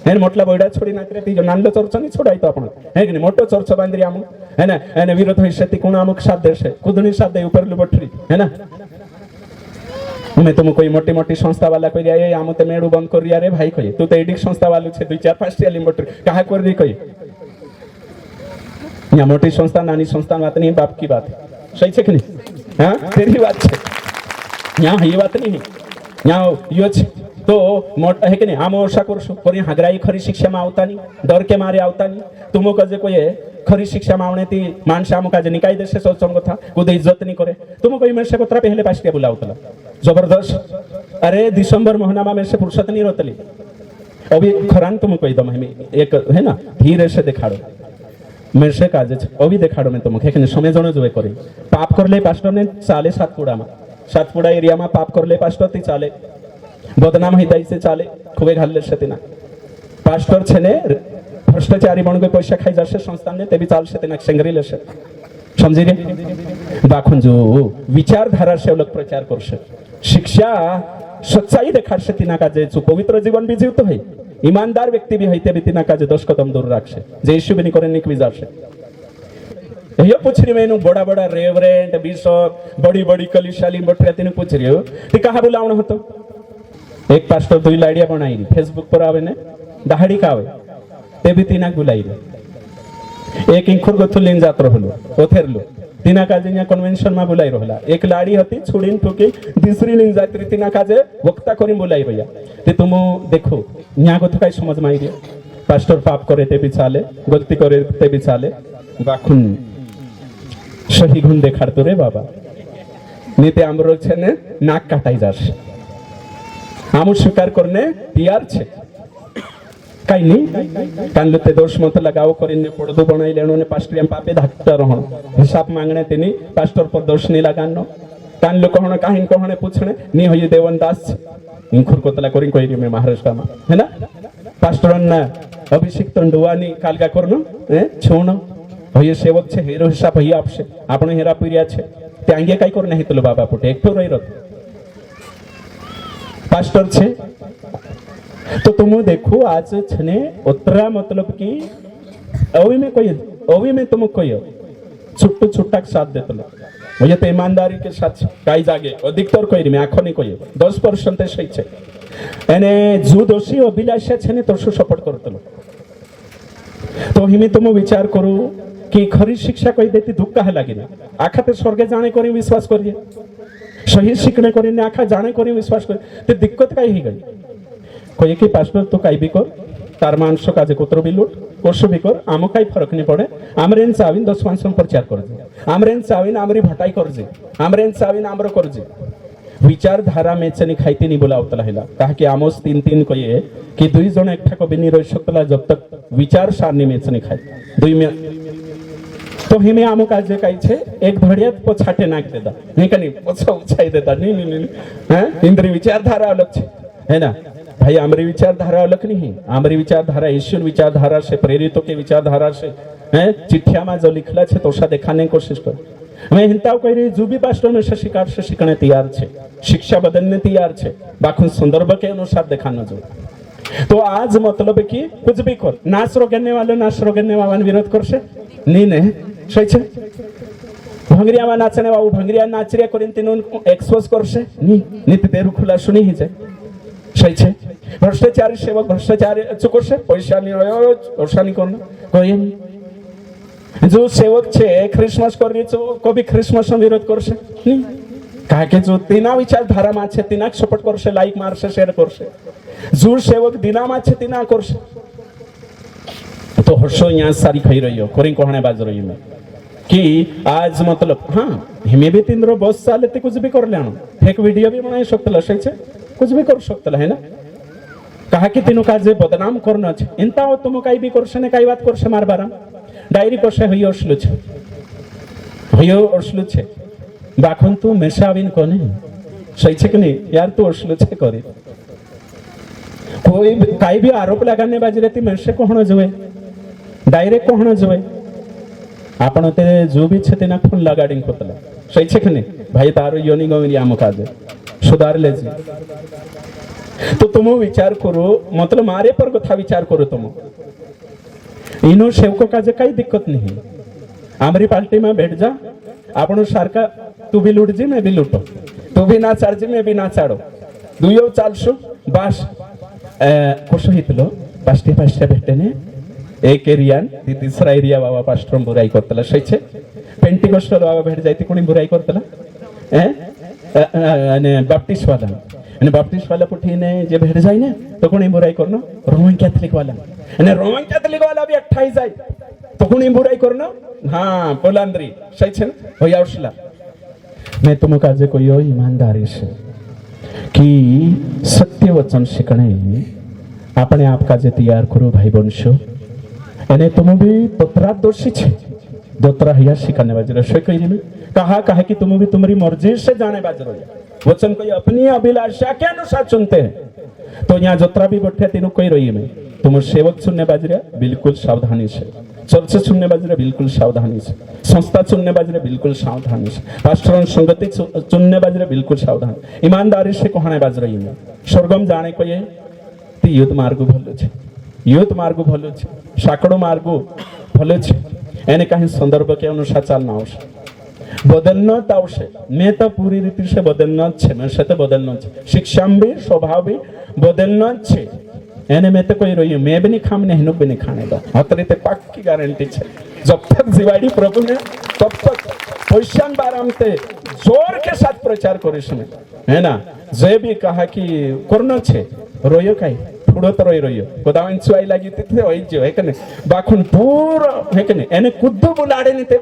हे मोटला बोयडा छोड़ी नाखरे ती जो नानलो चर्च नहीं छोड़ाय तो आपण है कि नहीं मोटो चर्च बांधरी आमु है ना एने विरोध होइसे ती कोण अमुक साथ देशे कुदनी साथ दे ऊपर लुबठरी है ना मैं तुम कोई मोटी मोटी संस्था वाला कोई आए आम तो मेड़ू बंद कर रे भाई कही तू तो एडिक संस्था वालू छे 2-4-5 लिंबोटरी कहा कर दी कही यहाँ मोटी संस्था नानी संस्था बात नहीं बाप की बात सही है कि नहीं हाँ तेरी बात है यहाँ ये बात नहीं है यहाँ यो तो मोठ है की नाही आम अशा करशो कोणी हागराई खरी शिक्षा में आवता नहीं डर के मारे आवता नहीं तुम कजे कोई खरी शिक्षा में आवने ती मानस आम काजे निकाय देशे सत्संग कथा कुछ इज्जत नहीं करे तुम कोई मेरे से कोतरा पहले पास के बुलावतला जबरदस्त अरे दिसंबर महीना में मेरे से फुर्सत नहीं रोतली अभी खरान तुम कोई दम हमें एक है ना धीरे से दिखाड़ो मेरे से काजे अभी दिखाड़ो मैं तुमको एक समय जने जो करे पाप कर ले पास्टर ने चाले सातपुड़ा एरिया में पाप कर ले पास्टर ती चाले बदनाम हिताई से चाले खूबे घालले से तिना पास्टर छेने भ्रष्टाचारी बन गए पैसा खाई जासे संस्थान ने ते भी चाल से तिना सेंगरी लेसे समझी रे दाखुन जो विचारधारा से लोग प्रचार करसे शिक्षा सच्चाई देखाडसे तिना काजे जो पवित्र जीवन भी जीवतो है ईमानदार व्यक्ति भी है ते भी तिना काजे 10 कदम दूर राखसे जे यीशु भी नहीं करे निक विजारसे ये पूछ रही मैं बड़ा बड़ा रेवरेंट बिशप बड़ी बड़ी कलिशाली बटरिया तीन पूछ रही हो ती कहा बुलावण होतो एक पास्टर 2 लाडिया बनाई फेसबुक पर आवे ने दहाड़ी का आवे ते भी तीना बुलाई एक इंखुर गथु लेन जात रहलो ओथेरलो तीना काजे न्या कन्वेंशन में बुलाई रहला एक लाड़ी हती छुड़ीन ठुकी दूसरी लिंग जात्री तीना काजे वक्ता करी बुलाई भैया ते तुम देखो न्या गथु काय समझ में आई रे पास्टर पाप करे ते भी चाले गलती करे ते भी चाले बाखुन सही गुण देखाड़तो रे बाबा नीते आमरो छेने नाक काटाई जाशे आमु स्वीकार करने तैयार छे काई नहीं कानलते दोष मत लगाओ करिने पड़दो बनाई लेनो ने पास्टर पापे धाकता रहण हिसाब मांगने तिनी पास्टर पर दोष नहीं लगानो कानलो कहण काहिन कहणे पूछणे नी होय देवनदास इंखुर कोतला करी कोई में महाराष्ट्र में है ना पास्टर ना अभिषेक तंडुवानी कालगा करनो छोण होय सेवक छे हेरो हिसाब होय आपसे आपण हेरा पिरिया छे ते अंगे काय कर नाही तुलो बाबा पुटे एकठो रही रत पास्टर छे तो तुम देखो आज छने उतरा मतलब कि अवी में तुम कोई छुट्टू छुट्टा साथ देते मुझे तो ईमानदारी के साथ काई जागे अधिकतर कोई मैं आखो नहीं कोई 10% सही छे एने जो दोषी अभिलाषा छे ने तो सपोर्ट करतलो तो हिमे तुम विचार करो कि खरी शिक्षा कोई देती दुख काहे लागे ना आखा ते स्वर्गे जाने करी विश्वास करिए सही शिकणे करी आखा जाने करी विश्वास कर ते दिक्कत काई ही गई कोई की पास्टर तो काई भी कर तार मानस काजे कोत्र भी लूट कोर्स भी कर आम काई फरक नहीं पड़े आमरेन चाविन 10 प्रचार कर जे आमरेन चाविन आमरी भटाई कर जे आमरेन चाविन आमरो कर जे विचारधारा में चनी खाइते नहीं बोलावतला हैला कहा कि आमोस 3:3 कहिए कि 2 जण एकठा को बिनी रह सकतला जब तक विचार सारनी में चनी खाय 2 में तो हिमे आमो काजे काई छे एक धड़ियात पछाटे नाक देता नहीं कनी पछा उछाई देता नहीं हैं इंद्रिय विचारधारा अलग छे है ना भाई हमारी विचारधारा अलग नहीं हमारी विचारधारा ईश्वर विचारधारा से प्रेरितों के विचारधारा से हैं चिट्ठिया में जो लिखला छे तो दिखाने की कोशिश कर मैं हिंताव कह रही जो भी पास्टर में शिकार से सीखने तैयार छे शिक्षा बदलने तैयार छे बाखुन संदर्भ के अनुसार दिखाना जो तो आज मतलब कि कुछ भी कर नाच रोगने वाले विरोध कर से नहीं नहीं सही छे भंगरिया में नाचने वाला भंगरिया नाचरिया करें तीनों एक्सपोज कर से नहीं तेरू खुला सुनी ही जाए सही छे भ्रष्टाचारी सेवक भ्रष्टाचारी चुकर से पैसा नहीं आयो पैसा नहीं करना कोई नहीं जो सेवक छे क्रिसमस कर रही छो कभी क्रिसमस में विरोध कर से नहीं कहा के जो तीना विचारधारा में छे तीना सपोर्ट कर से लाइक मार से शेयर कर से जो सेवक दिना में छे तीना कर से तो हर्षो यहाँ सारी खाई रही हो कोरी कोहने बाज रही मैं कि आज मतलब हाँ हिमे भी 3 बस चाले कुछ भी कर लेना फेक वीडियो भी बनाई सकते सही छे कुछ भी कर सकते है ना कहा कि तीनों काजे बदनाम करना छे इंता हो तुम काई भी करसे ने काई बात करसे मार बारा डायरी करसे हयो असलु छे बाखन तू मेशाविन कोने सही छे कि नहीं यार तू असलु छे करे कोई काई भी आरोप लगाने बाजी रहती मेशे कोहणो जोए डायरेक्ट कोहणो जोए आपण ते जो भी छे तेना फोन लगाडिंग कोतला सही छे कि नहीं भाई तारो योनी गवरी आम काजे सुधार लेजे तो तुम विचार करो मतलब मारे पर कथा विचार करो तुम इनो सेवको काजे कई दिक्कत नहीं हमारी पार्टी में बैठ जा आपण सारका तू भी लूट जी मैं भी लूटो तू भी ना चार्ज मैं भी ना चाड़ो दुयो चालशो बास कसो हितलो पास्टे भेटे ने एक एरिया तीसरा एरिया बाबा पास्टर बुराई करतला सही छे पेंटिकोस्टल बाबा भेट जायती कोणी बुराई करतला हैं बैप्टिस्ट वाला અને બાપ્ટિસ્ટ વાલા પુઠીને જે ભેર જાય ને તો કોની બુરાઈ કરનો રોમન कैथोलिक वाला અને રોમન कैथोलिक वाला બી અઠ્ઠાઈ જાય તો કોની બુરાઈ કરનો હા પોલાંદ્રી સહી છે ને હોય આવશલા मैं तुमको आज कोई ईमानदारी से कि सत्य वचन शिकणे આપણે આપકા જે તૈયાર કરો ભાઈ બનશો એને तुम भी दोतरा दोषी छे दोतरा हिया शिकाने बाज रहे कही में कहा कि तुम भी तुम्हारी मर्जी से जाने बाज रहे वचन कोई अपनी अभिलाषा के अनुसार चुनते हैं तो यहाँ जोतरा भी बैठे तीनों कोई रही में तुम सेवक चुनने बाज रहे बिल्कुल सावधानी से चर्च चुनने बाज रहे बिल्कुल सावधानी से संस्था चुनने बाज रहे बिल्कुल सावधानी से पास्टर संगति चुनने बाज रहे बिल्कुल सावधान ईमानदारी से कहने बाज रही में स्वर्गम जाने को ये युद्ध मार्ग भलो छे युद्ध मार्ग भलो छे साकड़ो मार्ग भलो छे एने कहीं संदर्भ के अनुसार चालना आवश्यक बदलना आवश्यक मैं तो पूरी रीति से बदलना छे मैं से तो बदलना छे शिक्षा भी स्वभाव भी बदलना छे एने मैं तो कोई रही मैं भी नहीं खाम नहीं भी नहीं खाने दो हर रीते पक्की गारंटी छे जब तक जीवाड़ी प्रभु ने तब तक क्वेश्चन बाराम ते जोर के साथ प्रचार करिस में है ना जे भी कहा कि करना छे रोयो काई थोड़ो तो रोयो गोदावन चुआई लागी ते होई जो है कने बाखुन पूरा है कने एने कुद्दू बुलाडे ने ते